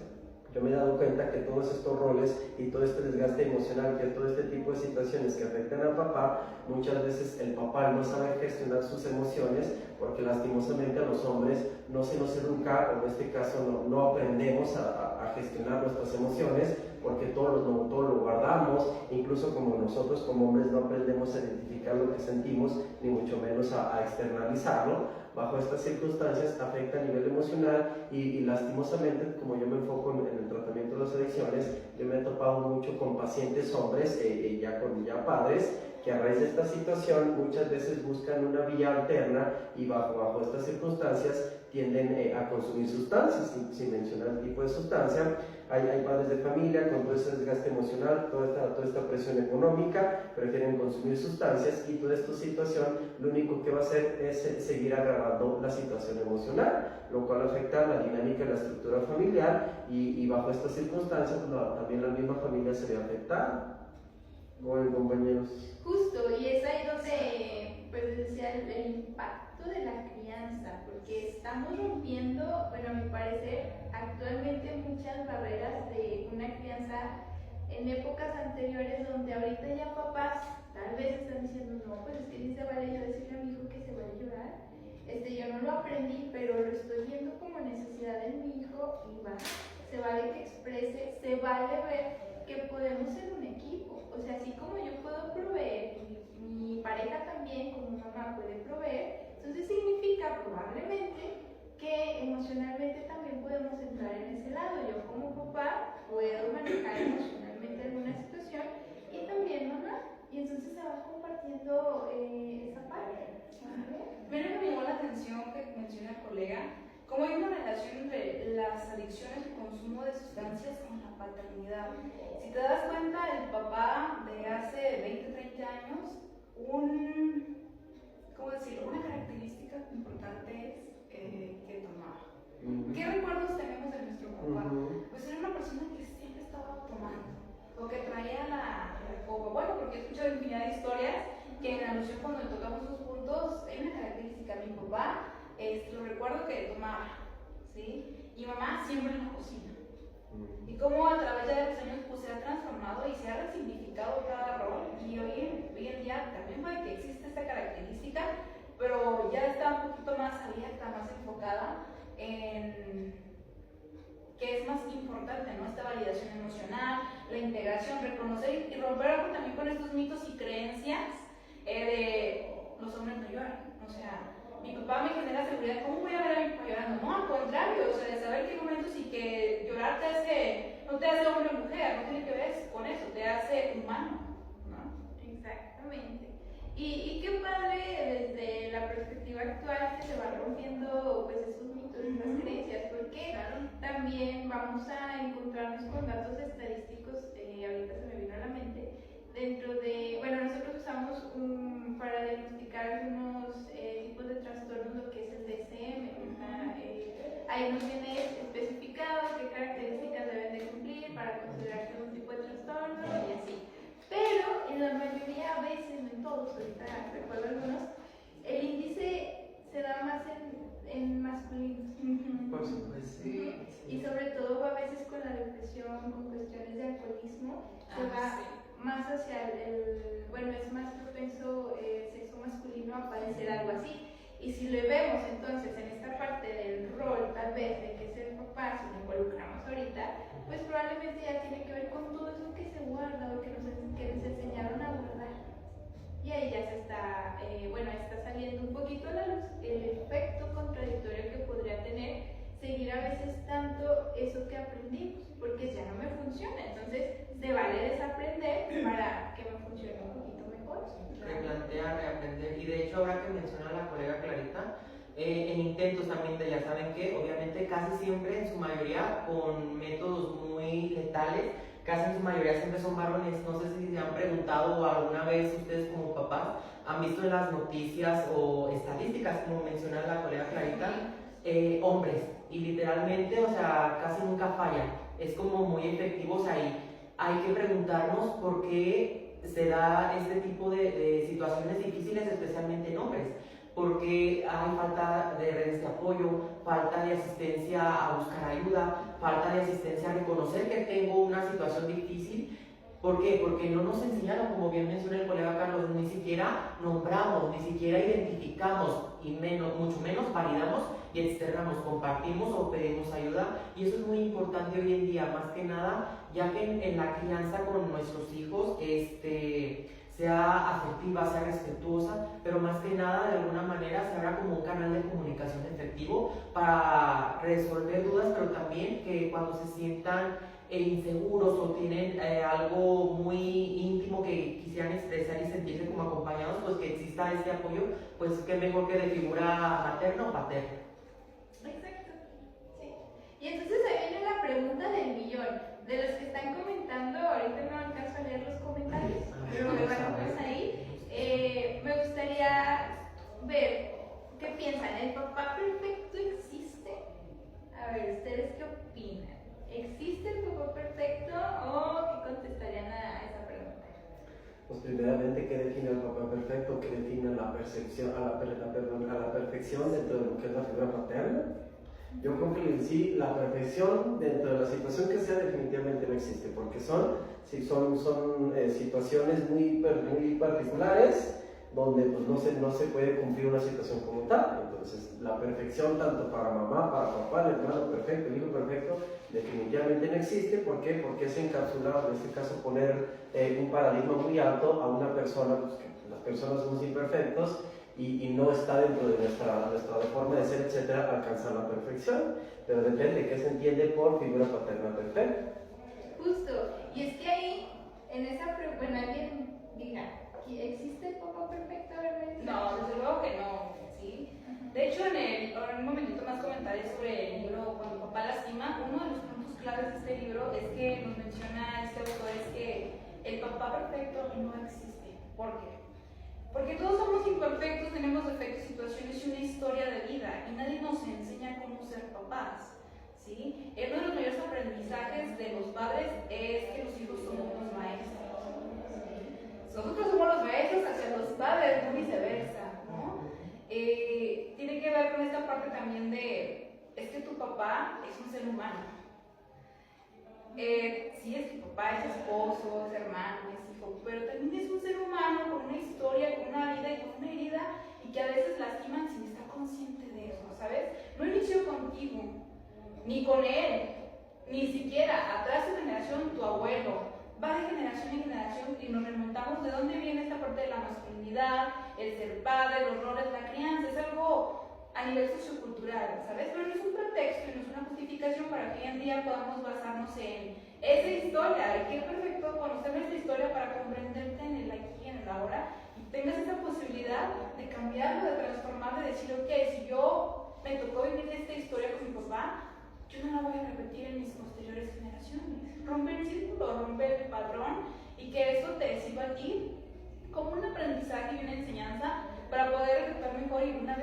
yo me he dado cuenta que todos estos roles y todo este desgaste emocional, que todo este tipo de situaciones que afectan a papá, muchas veces el papá no sabe gestionar sus emociones, porque lastimosamente a los hombres no se nos educa, o en este caso no aprendemos a gestionar nuestras emociones, porque todo lo guardamos, incluso como nosotros como hombres no aprendemos a identificar lo que sentimos, ni mucho menos a externalizarlo. Bajo estas circunstancias afecta a nivel emocional y lastimosamente, como yo me enfoco en el tratamiento de las adicciones, yo me he topado mucho con pacientes hombres, ya padres, que a raíz de esta situación muchas veces buscan una vía alterna y bajo estas circunstancias tienden a consumir sustancias, sin mencionar el tipo de sustancia. Hay padres de familia con todo ese desgaste emocional, toda esta presión económica, prefieren consumir sustancias, y toda esta situación lo único que va a hacer es seguir agravando la situación emocional, lo cual afecta la dinámica de la estructura familiar, y bajo estas circunstancias también la misma familia se ve afectada. Bueno, compañeros. Justo, y es ahí donde pues decía el impacto de la crianza, porque estamos rompiendo, bueno, a mi parecer, actualmente muchas barreras de una crianza en épocas anteriores, donde ahorita ya papás tal vez están diciendo, no, pues es que sí se vale yo decirle a mi hijo que se vale llorar, yo no lo aprendí, pero lo estoy viendo como necesidad en mi hijo, y va, se vale que exprese, se vale ver que podemos ser un equipo. O sea, así como yo puedo proveer y mi pareja también como mamá puede proveer, entonces significa probablemente que emocionalmente también podemos entrar en ese lado. Yo como papá puedo manejar emocionalmente alguna situación y también mamá. Y entonces se va compartiendo esa parte. Mira que me llamó la atención que menciona el colega, cómo hay una relación entre las adicciones y consumo de sustancias con la paternidad. Si te das cuenta, el papá de hace 20, 30 años, ¿cómo decirlo? Una característica importante es que tomaba. ¿Qué recuerdos tenemos de nuestro papá? Pues era una persona que siempre estaba tomando, o que traía la copa. Bueno, porque he escuchado infinidad de historias que en alusión cuando tocamos sus puntos, hay una característica. Mi papá, lo recuerdo que tomaba, ¿sí? Y mamá siempre en la cocina. Y cómo a través de los años pues, se ha transformado y se ha resignificado cada rol. Y hoy en día también puede que exista esta característica, pero ya está un poquito más abierta, más enfocada en que es más importante, ¿no? Esta validación emocional, la integración, reconocer y romper algo también con estos mitos y creencias de los hombres no lloran. O sea, mi papá me genera seguridad, ¿cómo voy a ver a mi papá llorando? No, al contrario, o sea, de saber que hay momentos y que llorar no te hace hombre o mujer, no tiene que ver con eso, te hace humano, ¿no? Exactamente. Y qué padre desde la perspectiva actual que se van rompiendo pues esos mitos, esas creencias, porque también vamos a encontrarnos con datos estadísticos, ahorita se me vino a la mente, dentro de, bueno, nosotros usamos para diagnosticar algunos tipos de trastornos lo que es el DSM, ahí nos viene especificado qué características deben de cumplir para considerarse un tipo de trastorno y así. Pero en la mayoría, a veces, no en todos, ahorita recuerdo algunos, el índice se da más en masculinos. Por supuesto. Sí. Y sobre todo a veces con la depresión, con cuestiones de alcoholismo, se va más hacia bueno, es más propenso sexo masculino a padecer algo así. Y si lo vemos entonces en esta parte del rol, tal vez, de que es el papá, si lo involucramos ahorita, pues probablemente ya tiene que ver con todo eso que se guarda o que nos enseñaron a guardar. Y ahí ya se está, está saliendo un poquito a la luz el efecto contradictorio que podría tener seguir a veces tanto eso que aprendimos, porque ya no me funciona. Entonces, se vale desaprender para que me funcione un poquito mejor. Replantear, reaprender. Y de hecho, ahora que menciona la colega Clarita, en intentos también de, ya saben que, obviamente casi siempre, en su mayoría, con métodos muy letales, casi en su mayoría siempre son varones. No sé si se han preguntado alguna vez ustedes como papás, han visto en las noticias o estadísticas, como menciona la colega Clarita, hombres. Y literalmente, o sea, casi nunca falla. Es como muy efectivo, o sea, hay que preguntarnos por qué se da este tipo de situaciones difíciles, especialmente en hombres. Porque hay falta de redes de apoyo, falta de asistencia a buscar ayuda, falta de asistencia a reconocer que tengo una situación difícil. ¿Por qué? Porque no nos enseñaron, como bien menciona el colega Carlos, ni siquiera nombramos, ni siquiera identificamos y mucho menos validamos y externamos, compartimos o pedimos ayuda. Y eso es muy importante hoy en día, más que nada, ya que en la crianza con nuestros hijos, sea afectiva, sea respetuosa, pero más que nada, de alguna manera, se abra como un canal de comunicación efectivo para resolver dudas, pero también que cuando se sientan inseguros o tienen algo muy íntimo que quisieran expresar y sentirse como acompañados, pues que exista este apoyo, pues qué mejor que de figura materna o paterna. Exacto, sí. Y entonces ahí viene la pregunta del millón. De los que están comentando, ahorita no alcanzo a leer los comentarios, pero bueno, pues ahí me gustaría ver qué piensan. ¿El papá perfecto existe? A ver, ¿ustedes qué opinan? ¿Existe el papá perfecto o qué contestarían a esa pregunta? Pues primeramente, ¿qué define al papá perfecto? ¿Qué define la percepción, a la perfección dentro de lo que es la figura paterna? Yo creo que en sí la perfección dentro de la situación que sea definitivamente no existe, porque son situaciones muy particulares donde pues, no se puede cumplir una situación como tal. Entonces la perfección tanto para mamá, para papá, el hermano perfecto, el hijo perfecto, definitivamente no existe. ¿Por qué? Porque es encapsulado, en este caso poner un paradigma muy alto a una persona, pues que las personas somos imperfectos, y no está dentro de nuestra forma de ser, etcétera, alcanzar la perfección. Pero depende de qué se entiende por figura paterna perfecta. Justo, y es que ahí, en esa pregunta, bueno, alguien diga, ¿existe el papá perfecto realmente? No, desde luego que no, ¿sí? De hecho, en un momentito más comentaré sobre el libro Cuando papá lastima. Uno de los puntos claves de este libro es que nos menciona este autor es que el papá perfecto no existe. ¿Por qué? Porque todos somos imperfectos, tenemos defectos, situaciones y una historia de vida y nadie nos enseña cómo ser papás, ¿sí? Uno de los mayores aprendizajes de los padres es que los hijos somos los maestros. Nosotros somos los maestros hacia los padres, no viceversa, ¿no? Tiene que ver con esta parte también es que tu papá es un ser humano. Sí, es tu papá, es esposo, es hermano, es hijo, pero también es un ser humano con una historia, con una vida y con una herida y que a veces lastiman sin estar consciente de eso, ¿sabes? No inició contigo, ni con él, ni siquiera atrás de generación tu abuelo. Va de generación en generación y nos remontamos de dónde viene esta parte de la masculinidad, el ser padre, los roles, la crianza, es algo a nivel sociocultural, ¿sabes? Pero no es un pretexto y no es una justificación para que hoy en día podamos basarnos en esa historia. Y qué perfecto conocer esta historia para comprenderte en el aquí y en el ahora y tengas esa posibilidad de cambiarlo, de transformarlo, de decir, ok, si yo me tocó vivir esta historia con mi papá, yo no la voy a repetir en mis posteriores generaciones. Rompe el círculo, rompe el patrón y que eso te sirva a ti como un aprendizaje y una enseñanza para poder ejecutar mejor y una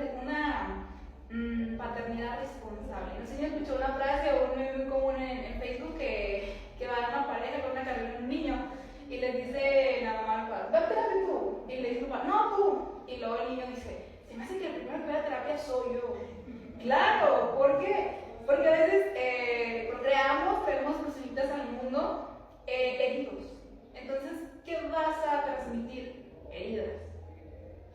paternidad responsable. No sé si escuchó una frase o un meme muy común en Facebook que va a una pareja con una carrera de un niño y le dice la mamá al papá, espérate tú. Y le dice el papá, no tú. Y luego el niño dice, se me hace que el primero que ve a terapia soy yo. Claro, ¿por qué? Porque a veces procreamos, traemos personitas al mundo heridos. Entonces, ¿qué vas a transmitir? Heridas.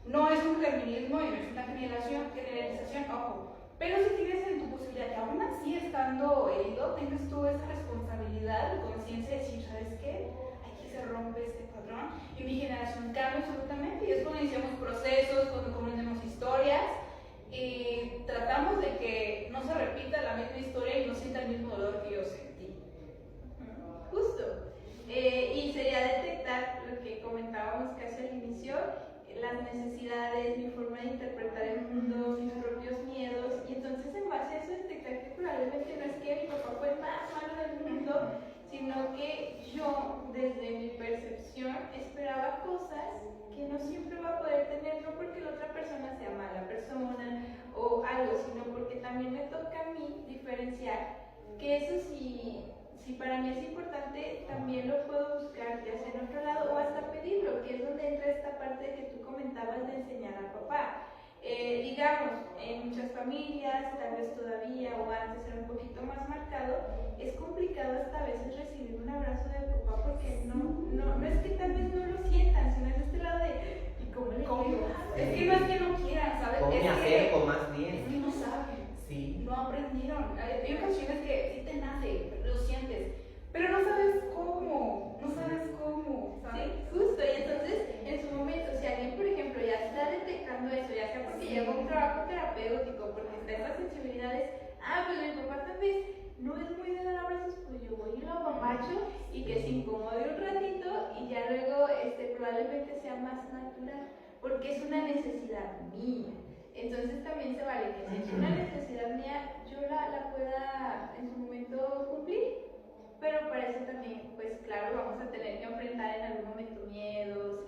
No es un feminismo y no es una generalización, ojo. Pero si tienes en tu posibilidad que aún así estando herido, tengas tú esa responsabilidad y conciencia de decir, ¿sabes qué? Aquí se rompe este patrón y mi generación cambia absolutamente. Y es cuando iniciamos procesos, cuando comprendemos historias y tratamos de que no se repita la misma historia y no sienta el mismo dolor que yo sentí. Justo. Y sería detectar lo que comentábamos casi al inicio, las necesidades, mi forma de interpretar el mundo, mis propios miedos, y entonces en base a eso detectar que probablemente no es que mi papá fue el más malo del mundo, sino que yo, desde mi percepción, esperaba cosas que no siempre va a poder tener, no porque la otra persona sea mala persona o algo, sino porque también me toca a mí diferenciar que eso sí. Si para mí es importante, también lo puedo buscar, ya sea en otro lado o hasta pedirlo, que es donde entra esta parte que tú comentabas de enseñar al papá. Digamos, en muchas familias, tal vez todavía o antes era un poquito más marcado, es complicado hasta a veces recibir un abrazo de papá porque no es que tal vez no lo sientan, sino es este lado de, ¿y cómo le digo? Es que no es que no quieran, ¿sabes? ¿Cómo me es acerco más bien? Es que no saben. Sí. No aprendieron. Hay ocasiones que sí te nace, lo sientes, pero no sabes cómo, ¿sabes? Sí, justo, y entonces en su momento, si alguien por ejemplo ya está detectando eso, ya sea porque lleva un trabajo terapéutico, porque está en las sensibilidades, pues mi papá tal vez no es muy de dar abrazos, pues yo voy y lo apapacho y que se incomode un ratito y ya luego probablemente sea más natural, porque es una necesidad mía. Entonces también se vale que si es una necesidad mía, yo la pueda en su momento cumplir, pero para eso también, pues claro, vamos a tener que enfrentar en algún momento miedos,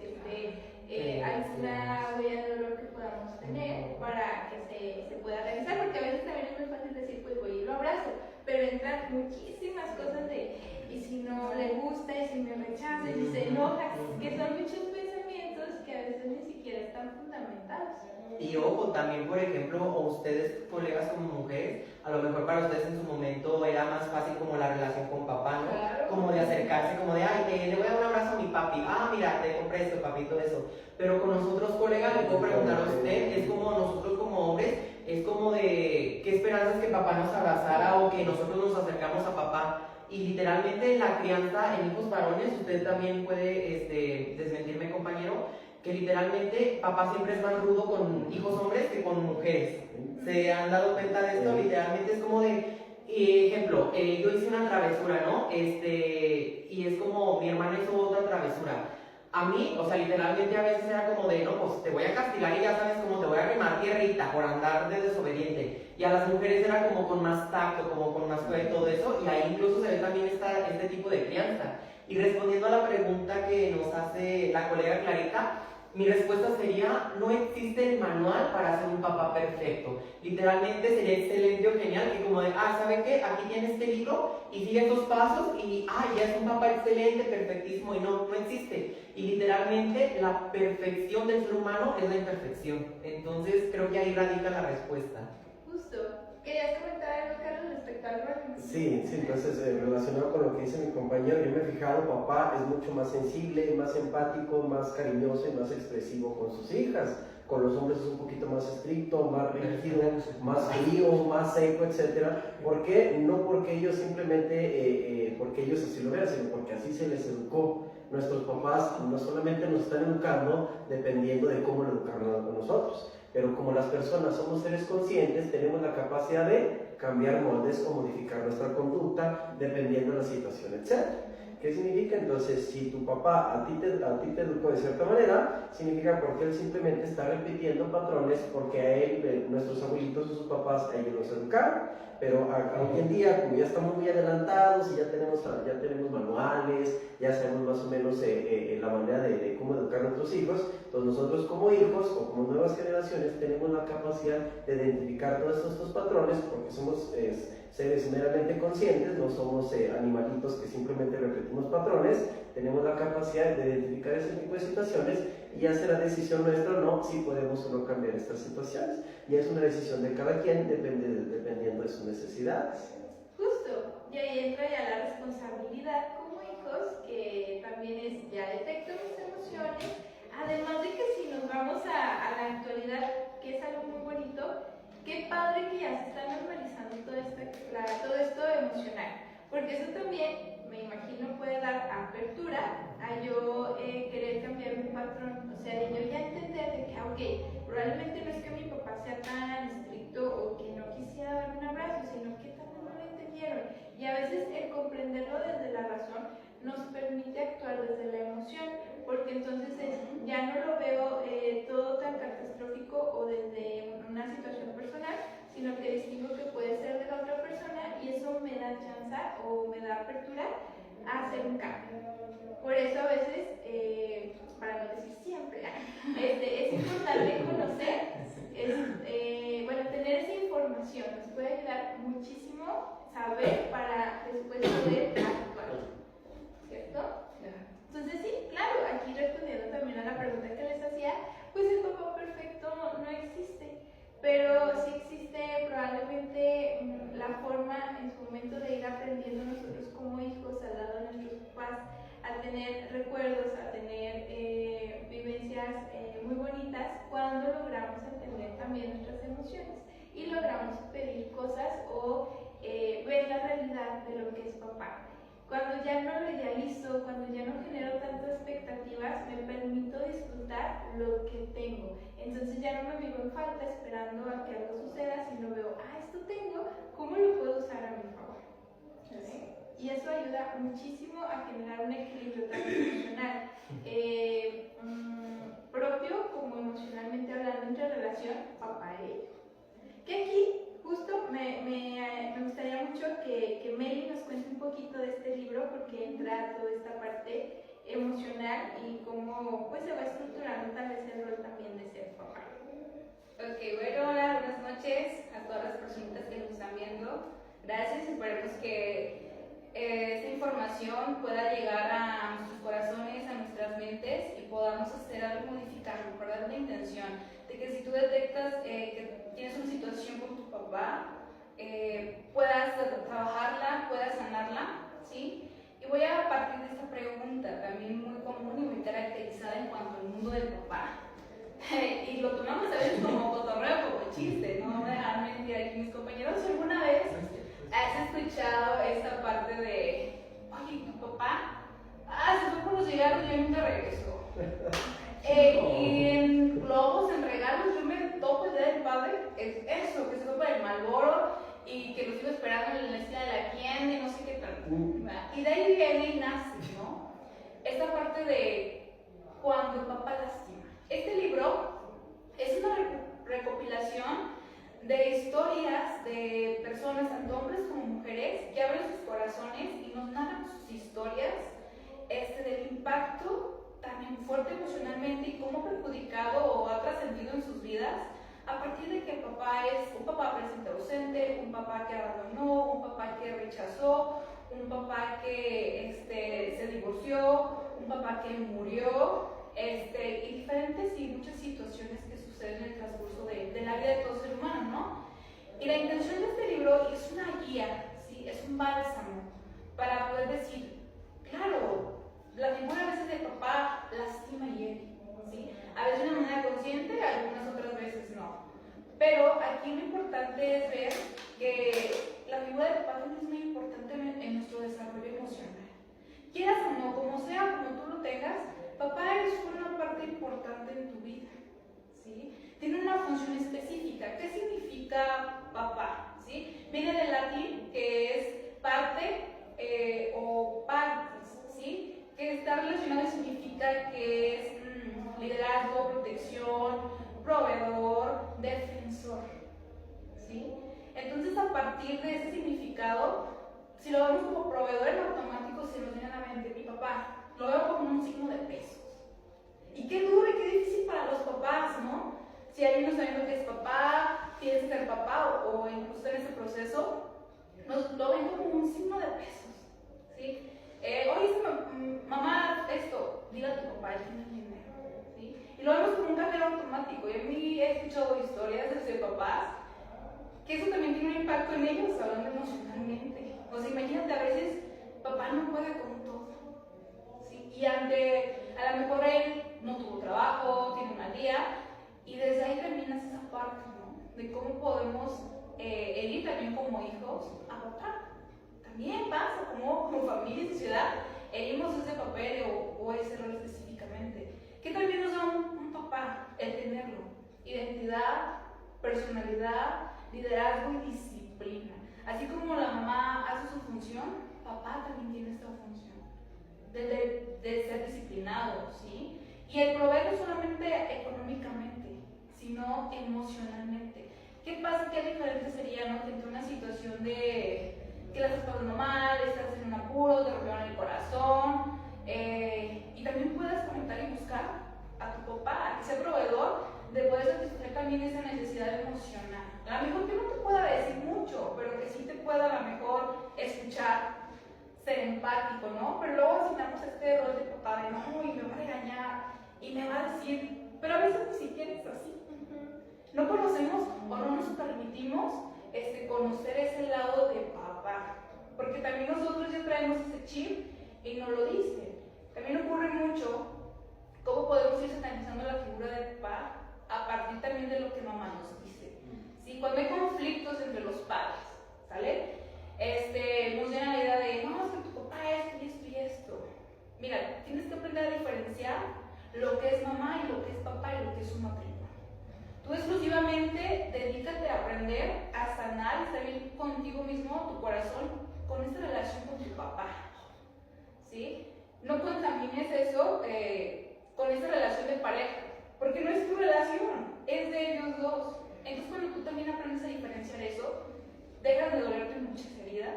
alguna huella de dolor que podamos tener para que se pueda realizar, porque a veces también es muy fácil decir, pues voy y lo abrazo, pero entran muchísimas cosas de, y si no le gusta, y si me rechaza, y si se enoja, que son muchos pensamientos que a veces ni siquiera están fundamentados. Y ojo, también por ejemplo, o ustedes colegas como mujeres, a lo mejor para ustedes en su momento era más fácil como la relación con papá, ¿no? Claro. Como de acercarse, como de, ay, le voy a dar un abrazo a mi papi, mira, te compré esto, papi, todo eso. Pero con nosotros colegas, le puedo preguntar a usted, es como nosotros como hombres, es como de, ¿qué esperanzas que papá nos abrazara o que nosotros nos acercamos a papá? Y literalmente en la crianza en hijos varones, usted también puede desmentirme, compañero, que literalmente papá siempre es más rudo con hijos hombres que con mujeres. ¿Se han dado cuenta de esto? Literalmente es como de, ejemplo, yo hice una travesura, ¿no? Y es como mi hermana hizo otra travesura. A mí, o sea, literalmente a veces era como de, no, pues te voy a castigar y ya sabes cómo te voy a arrimar tierrita por andar de desobediente. Y a las mujeres era como con más tacto, como con más fe, todo eso. Y ahí incluso se ve también este tipo de crianza. Y respondiendo a la pregunta que nos hace la colega Clarita, mi respuesta sería, no existe el manual para ser un papá perfecto. Literalmente sería excelente o genial que como de, ¿saben qué? Aquí tienes este libro y sigue estos pasos y, ya es un papá excelente, perfectísimo, y no existe. Y literalmente la perfección del ser humano es la imperfección. Entonces creo que ahí radica la respuesta. Justo. ¿Querías comentar algo, Carlos, respecto al rol? Sí, entonces relacionado con lo que dice mi compañero, yo me he fijado, papá es mucho más sensible, más empático, más cariñoso y más expresivo con sus hijas. Con los hombres es un poquito más estricto, más rígido, más frío, más seco, etc. ¿Por qué? No porque ellos simplemente, porque ellos así lo vean, sino porque así se les educó. Nuestros papás no solamente nos están educando dependiendo de cómo lo educaron a nosotros, pero como las personas somos seres conscientes, tenemos la capacidad de cambiar moldes o modificar nuestra conducta dependiendo de la situación, etc. ¿Qué significa? Entonces, si tu papá a ti te educó de cierta manera, significa porque él simplemente está repitiendo patrones porque a él, nuestros abuelitos o sus papás, a ellos los educaron. Pero hoy en día, como ya estamos muy adelantados y ya tenemos manuales, ya sabemos más o menos la manera de cómo educar a nuestros hijos, entonces nosotros como hijos o como nuevas generaciones tenemos la capacidad de identificar todos estos patrones porque somos seres meramente conscientes, no somos animalitos que simplemente repetimos patrones, tenemos la capacidad de identificar ese tipo de situaciones y hacer la decisión nuestra, no, si podemos o no cambiar estas situaciones. Y es una decisión de cada quien, dependiendo de sus necesidades. Justo, y ahí entra ya la responsabilidad como hijos, que también es, ya detecto mis emociones, además de que si nos vamos a la actualidad, que es algo muy bonito, qué padre que ya se está normalizando todo esto emocional, porque eso también, me imagino, puede dar apertura a yo querer cambiar mi patrón, o sea, de yo ya entender de que, ok, probablemente no es que mi papá sea tan estricto o que no quisiera darme un abrazo, sino que también no lo entendieron. Y a veces el comprenderlo desde la razón nos permite actuar desde la emoción, porque entonces ya no lo veo todo tan catastrófico o desde una situación personal, sino que distingo que puede ser de la otra persona y eso me da chance o me da apertura a hacer un cambio. Por eso a veces, para no decir siempre, es importante conocer, tener esa información nos puede ayudar muchísimo saber para después poder actuar, ¿cierto? Entonces sí, claro, aquí respondiendo también a la pregunta que les hacía, pues el papá perfecto no existe, pero sí existe probablemente la forma en su momento de ir aprendiendo nosotros como hijos al lado de nuestros papás, a tener recuerdos, a tener vivencias muy bonitas cuando logramos entender también nuestras emociones y logramos pedir cosas o ver la realidad de lo que es papá. Cuando ya no lo idealizo, cuando ya no genero tantas expectativas, me permito disfrutar lo que tengo. Entonces ya no me vivo en falta esperando a que algo suceda, sino veo, esto tengo, ¿cómo lo puedo usar a mi favor? ¿Sí? Y eso ayuda muchísimo a generar un equilibrio tanto emocional propio como emocionalmente hablando entre relación papá e hijo. Que aquí justo me gustaría mucho que Meli nos cuente un poquito de este libro porque entra toda esta parte emocional y cómo pues, se va estructurando tal vez el rol también de ser papá. Ok, bueno, hola, buenas noches a todas las personitas que nos están viendo. Gracias, esperemos que esta información pueda llegar a nuestros corazones, a nuestras mentes y podamos hacer algo, modificarlo, ¿verdad? La intención de que si tú detectas que tienes una situación con tu papá, puedas trabajarla, puedas sanarla, ¿sí? Y voy a partir de esta pregunta, también muy común y muy caracterizada en cuanto al mundo del papá. Y lo tomamos a veces como cotorreo, como chiste, no me dejan mentir aquí mis compañeros. ¿Alguna vez has escuchado esta parte de, oye, tu papá, se fue por los cigarros y yo nunca regresó? Y en globos, en regalos, yo me topo el Día del Padre, es eso, que se topa el Malboro y que lo sigo esperando en la esquina de la tienda y no sé qué tal. Y de ahí viene y nace, ¿no? Esta parte de cuando el papá lastima. Este libro es una recopilación de historias de personas, tanto hombres como mujeres, que abren sus corazones y nos narran sus historias del impacto también fuerte emocionalmente y cómo ha perjudicado o ha trascendido en sus vidas a partir de que el papá es un papá presente ausente, un papá que abandonó, un papá que rechazó, un papá que se divorció, un papá que murió, y diferentes y muchas situaciones que suceden en el transcurso de la vida de todo ser humano, ¿no? Y la intención de este libro es una guía, ¿sí? Es un bálsamo para poder decir, claro, la figura a veces del papá lastima y hiere, ¿sí? A veces de una manera consciente, algunas otras veces no. Pero aquí lo importante es ver que la figura del papá también es muy importante en nuestro desarrollo emocional. Quieras o no, como sea, como tú lo tengas, papá es una parte importante en tu vida, ¿sí? Tiene una función específica. ¿Qué significa papá? ¿Sí? Viene del latín, que es parte o partes, ¿sí? Que está relacionado y significa que es liderazgo, protección, proveedor, defensor, ¿sí? Entonces, a partir de ese significado, si lo vemos como proveedor en automático, se nos viene a la mente mi papá. Lo veo como un signo de pesos. Y qué duro y qué difícil para los papás, ¿no? Si alguien no está viendo que es papá, tienes que ser papá o incluso en ese proceso, lo ven como un signo de pesos, ¿sí? Oye, mamá, esto, dile a tu papá, él tiene el dinero, ¿sí? Y lo vemos como un cajero automático. Y a mí he escuchado historias de papás que eso también tiene un impacto en ellos, hablando emocionalmente. O sea, imagínate, a veces papá no puede con todo, ¿sí? Y a lo mejor él no tuvo trabajo, tiene una día, y desde ahí terminas esa parte, ¿no? De cómo podemos herir también como hijos a papá. También pasa, como familia y sociedad, herimos ese papel o ese rol específicamente. ¿Qué también nos da un papá? El tenerlo. Identidad, personalidad, liderazgo y disciplina. Así como la mamá hace su función, papá también tiene esta función de ser disciplinado, ¿sí? Y el proveer no solamente económicamente, sino emocionalmente. ¿Qué pasa? ¿Qué diferente sería, no? Que entre una situación de que la estás pasando mal, estás en un apuro, te rompieron el corazón, y también puedas conectar y buscar a tu papá, que sea proveedor, de poder satisfacer también esa necesidad emocional. A lo mejor que no te pueda decir mucho, pero que sí te pueda a lo mejor escuchar, ser empático, ¿no? Pero luego asignamos este rol de papá de no, y me va a regañar, y me va a decir, pero a veces ni siquiera es así. No conocemos o no nos permitimos conocer ese lado de papá, porque también nosotros ya traemos ese chip y nos lo dicen. También ocurre mucho cómo podemos ir satanizando la figura de papá a partir también de lo que mamá nos dice. ¿Sí? Cuando hay conflictos entre los padres, ¿sale? Nos llena la idea de, no, es que tu papá esto y esto y esto. Mira, tienes que aprender a diferenciar lo que es mamá y lo que es papá y lo que es un matrimonio. Tú exclusivamente dedícate a aprender a sanar y estar bien contigo mismo, tu corazón, con esta relación con tu papá, ¿sí? No contamines eso con esta relación de pareja, porque no es tu relación, es de ellos dos. Entonces cuando tú también aprendes a diferenciar eso, dejan de dolerte muchas heridas,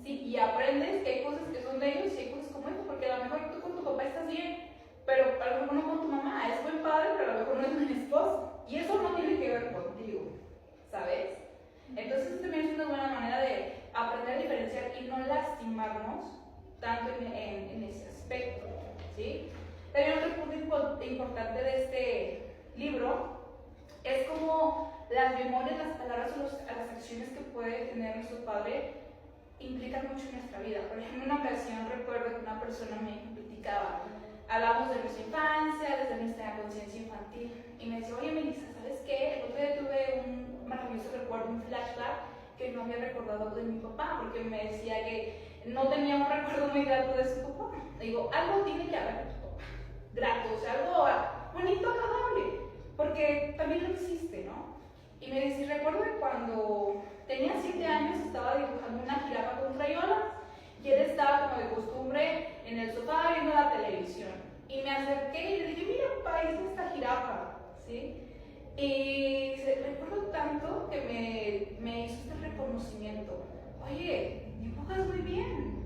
¿sí? Y aprendes que hay cosas que son de ellos y hay cosas como esto, porque a lo mejor tú con tu papá estás bien, pero a lo mejor no con tu mamá, es buen padre, pero a lo mejor no es buen esposo. Y eso no tiene que ver contigo, ¿sabes? Entonces también es una buena manera de aprender a diferenciar y no lastimarnos tanto en ese aspecto, ¿sí? También otro punto importante de este libro es como las memorias, las palabras o las acciones que puede tener nuestro padre implican mucho en nuestra vida. Por ejemplo, en una ocasión recuerdo que una persona me criticaba. Hablamos de nuestra infancia, desde nuestra conciencia infantil, y me decía, oye Melissa, ¿sabes qué? El otro día tuve un maravilloso recuerdo, un flashback que no había recordado de mi papá, porque me decía que no tenía un recuerdo muy grato de su papá. Le digo, algo tiene que haber de tu papá, grato, o sea, algo bonito, agradable, porque también lo existe, ¿no? Y me dice, recuerdo que cuando tenía 7 años estaba dibujando una jirafa con crayolas y él estaba como de costumbre en el sofá viendo la televisión. Y me acerqué y le dije, mira papá, hice esta jirafa, ¿sí? Y recuerdo tanto que me hizo este reconocimiento. Oye, dibujas muy bien,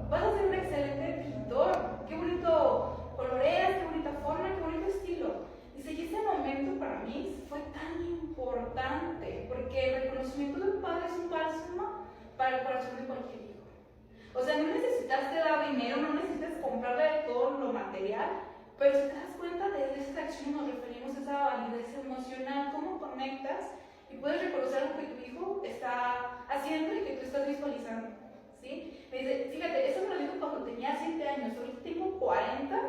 vas a ser un excelente pintor, qué bonito coloreas, qué bonita forma, qué bonito estilo. Dice, y ese momento para mí fue tan importante, porque el reconocimiento de un padre es un bálsamo para el corazón de cualquier hijo. O sea, no necesitaste dar dinero, no necesitas comprarle todo lo material, pero si te das cuenta de esas acciones nos referimos a esa validez emocional, cómo conectas y puedes reconocer lo que tu hijo está haciendo y que tú estás visualizando, ¿sí? Me dice, fíjate, eso me lo dijo cuando tenía 7 años, ahorita tengo 40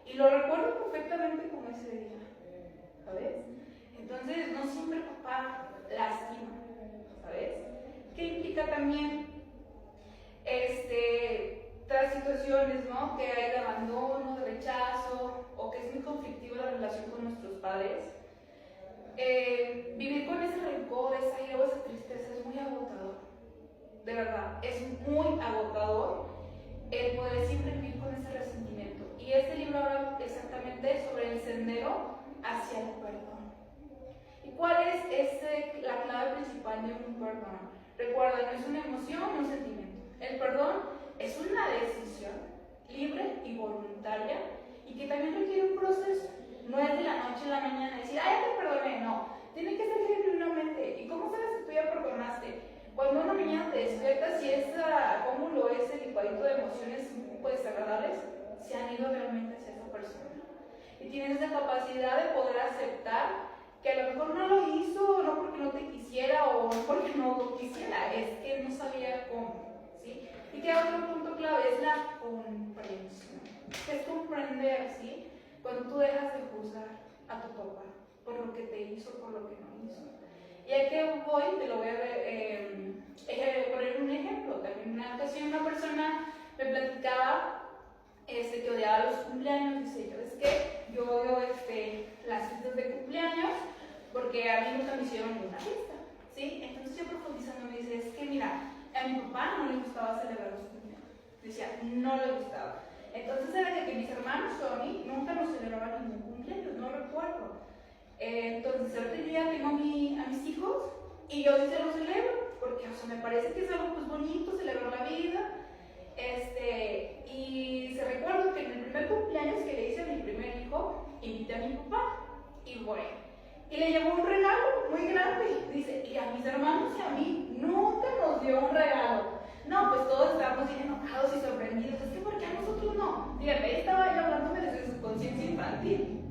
y lo recuerdo perfectamente como ese día, ¿sabes? Entonces, no siempre papá lastima, ¿sabes? ¿Qué implica también tras situaciones, ¿no? Que hay de abandono, de rechazo, o que es muy conflictiva la relación con nuestros padres? Vivir con ese rencor, esa ira o esa tristeza es muy agotador. De verdad, es muy agotador el poder siempre vivir con ese resentimiento. Y este libro habla exactamente sobre el sendero hacia el perdón. ¿Y cuál es la clave principal de un perdón? Recuerda, no es una emoción, no es un sentimiento. El perdón es una decisión libre y voluntaria y que también requiere un proceso. No es de la noche a la mañana decir, ¡ay, ya te perdoné! No, tiene que ser genuinamente. ¿Y cómo sabes que tú ya perdonaste? Cuando una mañana te despiertas y ese acúmulo, ese licuadito de emociones un poco desagradables se han ido realmente hacia esa persona. Y tienes la capacidad de poder aceptar que a lo mejor no lo hizo, no porque no te quisiera o no porque no lo quisiera, es que no sabía cómo, ¿sí? Y que otro punto clave es la comprensión, que es comprender, ¿sí? Cuando tú dejas de juzgar a tu papá por lo que te hizo, por lo que no hizo. Y aquí voy, te lo voy a poner un ejemplo. También en una ocasión una persona me platicaba que odiaba los cumpleaños. Dice, ¿sabes qué? Yo odio las fiestas de cumpleaños porque a mí nunca me hicieron ninguna fiesta, ¿sí? Entonces yo profundizando me dice, es que mira, a mi papá no le gustaba celebrar los cumpleaños. Decía, no le gustaba. Entonces era que mis hermanos o a mí nunca nos celebraban ningún cumpleaños, no recuerdo. Entonces ahorita yo ya tengo a mis hijos y yo sí se los celebro, porque o sea, me parece que es algo pues bonito, celebrar la vida. Y se recuerdo que en el primer cumpleaños que le hice a mi primer hijo, invité a mi papá y bueno, y le llevó un regalo muy grande. Dice, y a mis hermanos y a mí nunca nos dio un regalo. No, pues todos estábamos bien enojados y sorprendidos. Es que ¿por qué a nosotros no? Fíjate, ahí estaba yo hablándome desde su conciencia infantil,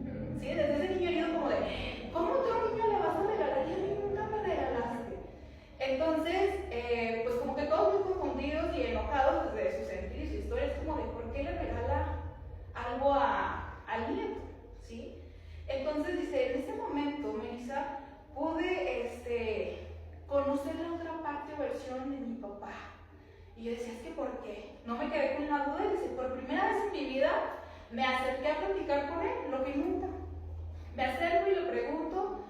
¿sí? Desde ese niño herido como de, ¿cómo a otro niño le vas a regalar y a mí nunca me regalaste? Entonces, pues como que todos muy confundidos y enojados desde su sentir y su historia, es como de, ¿por qué le regala algo al nieto? ¿Sí? Entonces dice, en ese momento, Melissa, pude conocer la otra parte o versión de mi papá. Y yo decía, es que ¿por qué? No me quedé con la duda y dice, por primera vez en mi vida me acerqué a platicar con él, lo vi nunca. Me acerco y le pregunto,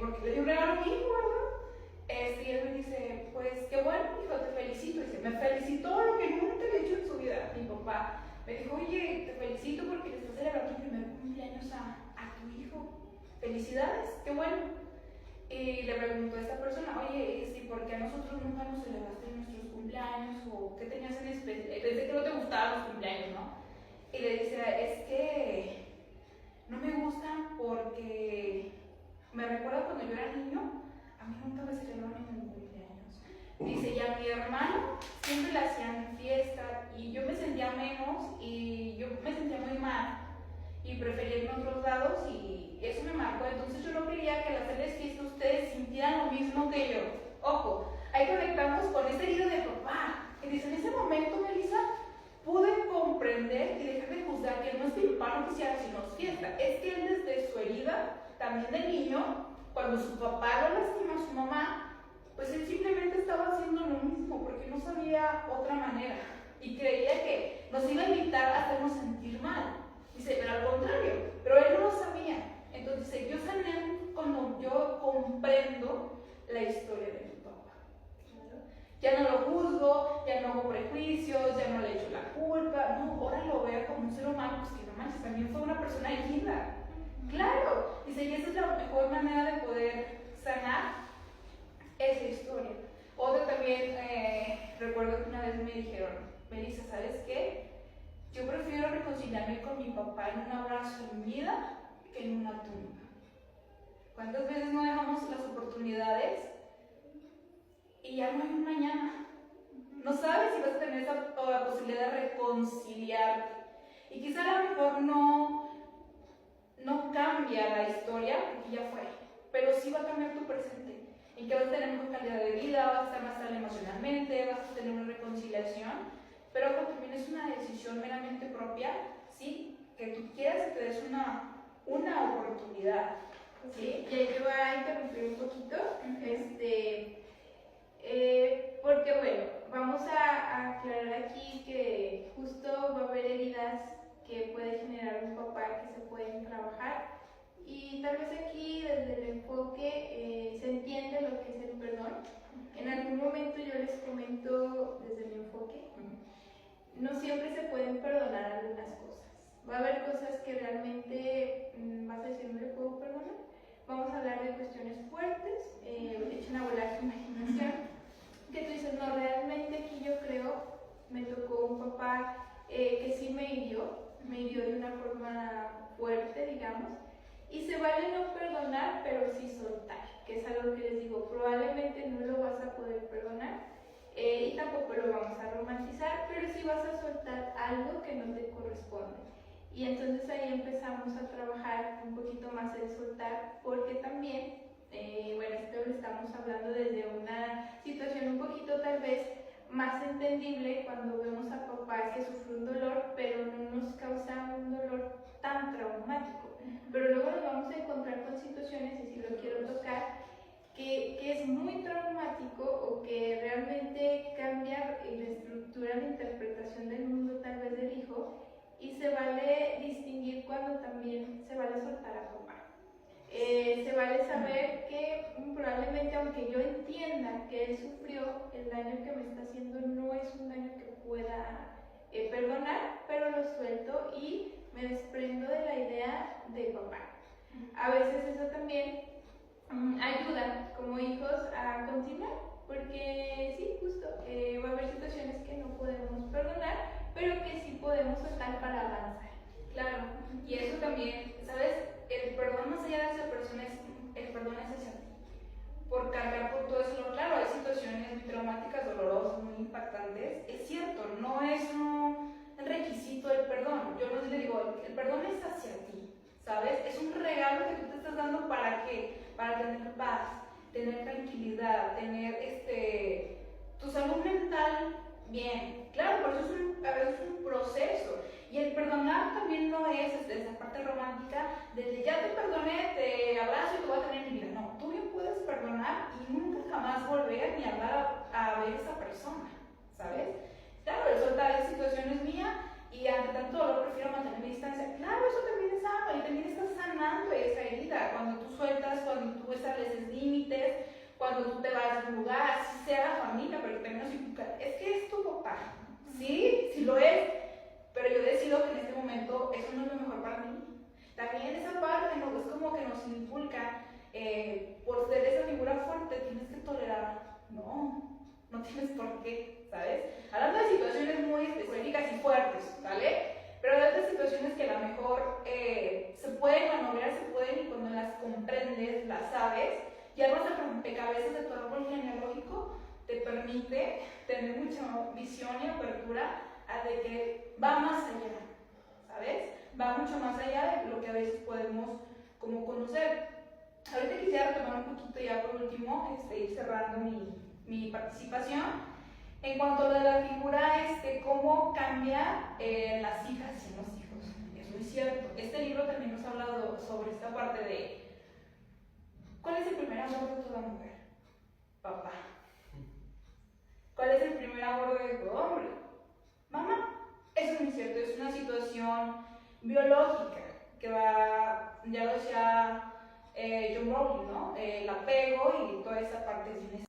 porque le di un regalo a mi hijo, ¿verdad? Y él me dice, pues qué bueno, hijo, te felicito. Dice, me felicitó lo que nunca le he hecho en su vida, mi papá. Me dijo, oye, te felicito porque le estás celebrando el primer cumpleaños a tu hijo. Felicidades, qué bueno. Y le preguntó a esta persona, oye, ¿por qué a nosotros nunca nos celebraste nuestros cumpleaños? ¿O qué tenías en especial? Pensé que no te gustaban los cumpleaños, ¿no? Y le dice, es que no me gustan porque me recuerda cuando yo era niño, a mí nunca me celebraron ningún cumpleaños. Dice, y a mi hermano siempre le hacían fiesta y yo me sentía menos y yo me sentía muy mal y prefería irme a otros lados y eso me marcó. Entonces yo no quería que al hacerles fiesta ustedes sintieran lo mismo que yo. Ojo, ahí conectamos con ese herido de papá. Y dice, en ese momento, Melissa, pude comprender y dejar de juzgar que no es que mi papá no quisiera sino fiesta. Es que él desde su herida, también de niño, cuando su papá lo lastima a su mamá, pues él simplemente estaba haciendo lo mismo porque no sabía otra manera. Y creía que nos iba a evitar hacernos sentir mal. Dice, pero al contrario, pero él no nos comprendo la historia de mi papá. Ya no lo juzgo, ya no hago prejuicios, ya no le echo la culpa, no, ahora lo veo como un ser humano, pues que no manches, también fue una persona linda. Claro, dice, y esa es la mejor manera de poder sanar esa historia. Otra también, recuerdo que una vez me dijeron, Melissa, ¿sabes qué? Yo prefiero reconciliarme con mi papá en un abrazo en vida que en una tumba. ¿Cuántas veces no dejamos las oportunidades y ya no hay un mañana? No sabes si vas a tener esa posibilidad de reconciliarte. Y quizá a lo mejor no cambia la historia, porque ya fue, pero sí va a cambiar tu presente. En que vas a tener mejor calidad de vida, vas a estar más estable emocionalmente, vas a tener una reconciliación, pero también es una decisión meramente propia, ¿sí? Que tú quieras que te des una oportunidad. Sí, y ahí te voy a interrumpir un poquito, porque bueno, vamos a aclarar aquí que justo va a haber heridas que puede generar un papá que se pueden trabajar, y tal vez aquí desde el enfoque se entiende lo que es el perdón. En algún momento yo les comento desde mi enfoque, no siempre se pueden perdonar algunas cosas. Va a haber cosas que realmente vas a decir, no le puedo perdonar. Vamos a hablar de cuestiones fuertes, echen a volar tu imaginación, que tú dices, no, realmente aquí yo creo, me tocó un papá que sí me hirió de una forma fuerte, digamos, y se vale no perdonar, pero sí soltar, que es algo que les digo, probablemente no lo vas a poder perdonar, y tampoco lo vamos a romantizar, pero sí vas a soltar algo que no te corresponde. Y entonces ahí empezamos a trabajar un poquito más el soltar, porque también, bueno, esto lo estamos hablando desde una situación un poquito tal vez más entendible cuando vemos a papá que sufre un dolor, pero no nos causa un dolor tan traumático. Pero luego nos vamos a encontrar con situaciones, y si lo quiero tocar, que es muy traumático o que realmente cambia y reestructura la interpretación del mundo tal vez del hijo, y se vale distinguir cuando también se vale soltar a papá. Se vale saber que probablemente, aunque yo entienda que él sufrió, el daño que me está haciendo no es un daño que pueda perdonar, pero lo suelto y me desprendo de la idea de papá. A veces eso también ayuda como hijos a continuar, porque sí, justo, va a haber situaciones que no podemos perdonar, pero que sí podemos soltar para avanzar. Claro, y eso también, ¿sabes? El perdón más allá de esa persona, el perdón es hacia ti. Por cargar por todo eso, claro, hay situaciones muy traumáticas, dolorosas, muy impactantes. Es cierto, no es un requisito el perdón. Yo no le digo, el perdón es hacia ti, ¿sabes? Es un regalo que tú te estás dando ¿para qué? Para tener paz, tener tranquilidad, tener tu salud mental bien. Claro, por eso a veces es un proceso. Y el perdonar también no es esa parte romántica de ya te perdoné, te abrazo y te voy a tener en mi vida. No, tú bien puedes perdonar y nunca jamás volver ni hablar a ver a esa persona, ¿sabes? Claro, el soltar esa situación es mía y ante tanto dolor prefiero mantener mi distancia. Claro, eso también es sano y también estás sanando esa herida. Cuando tú sueltas, cuando tú estableces límites, cuando tú te vas de un lugar, si sea la familia, pero también nos inculca, es que es tu papá. Sí, sí lo es. Pero yo decido que en este momento eso no es lo mejor para mí. También esa parte ¿no? Es como que nos inculca, por ser esa figura fuerte, tienes que tolerar. No tienes por qué, ¿sabes? Hablando de situaciones muy específicas y fuertes, ¿vale? Pero de otras situaciones que a lo mejor se pueden manobrar, se pueden, y cuando las comprendes, las sabes, y armas el rompecabezas de tu árbol genealógico te permite tener mucha visión y apertura de que va más allá, ¿sabes? Va mucho más allá de lo que a veces podemos como conocer. Ahorita quisiera retomar un poquito ya por último, ir cerrando mi participación. En cuanto a lo de la figura, cómo cambia las hijas y los hijos. Es muy cierto. Este libro también nos ha hablado sobre esta parte de ¿cuál es el primer amor de toda mujer? Papá. ¿Cuál es el primer amor de todo hombre? Mamá. Eso es muy cierto, es una situación biológica que va, ya lo decía John Rowling, ¿no? El apego y toda esa parte es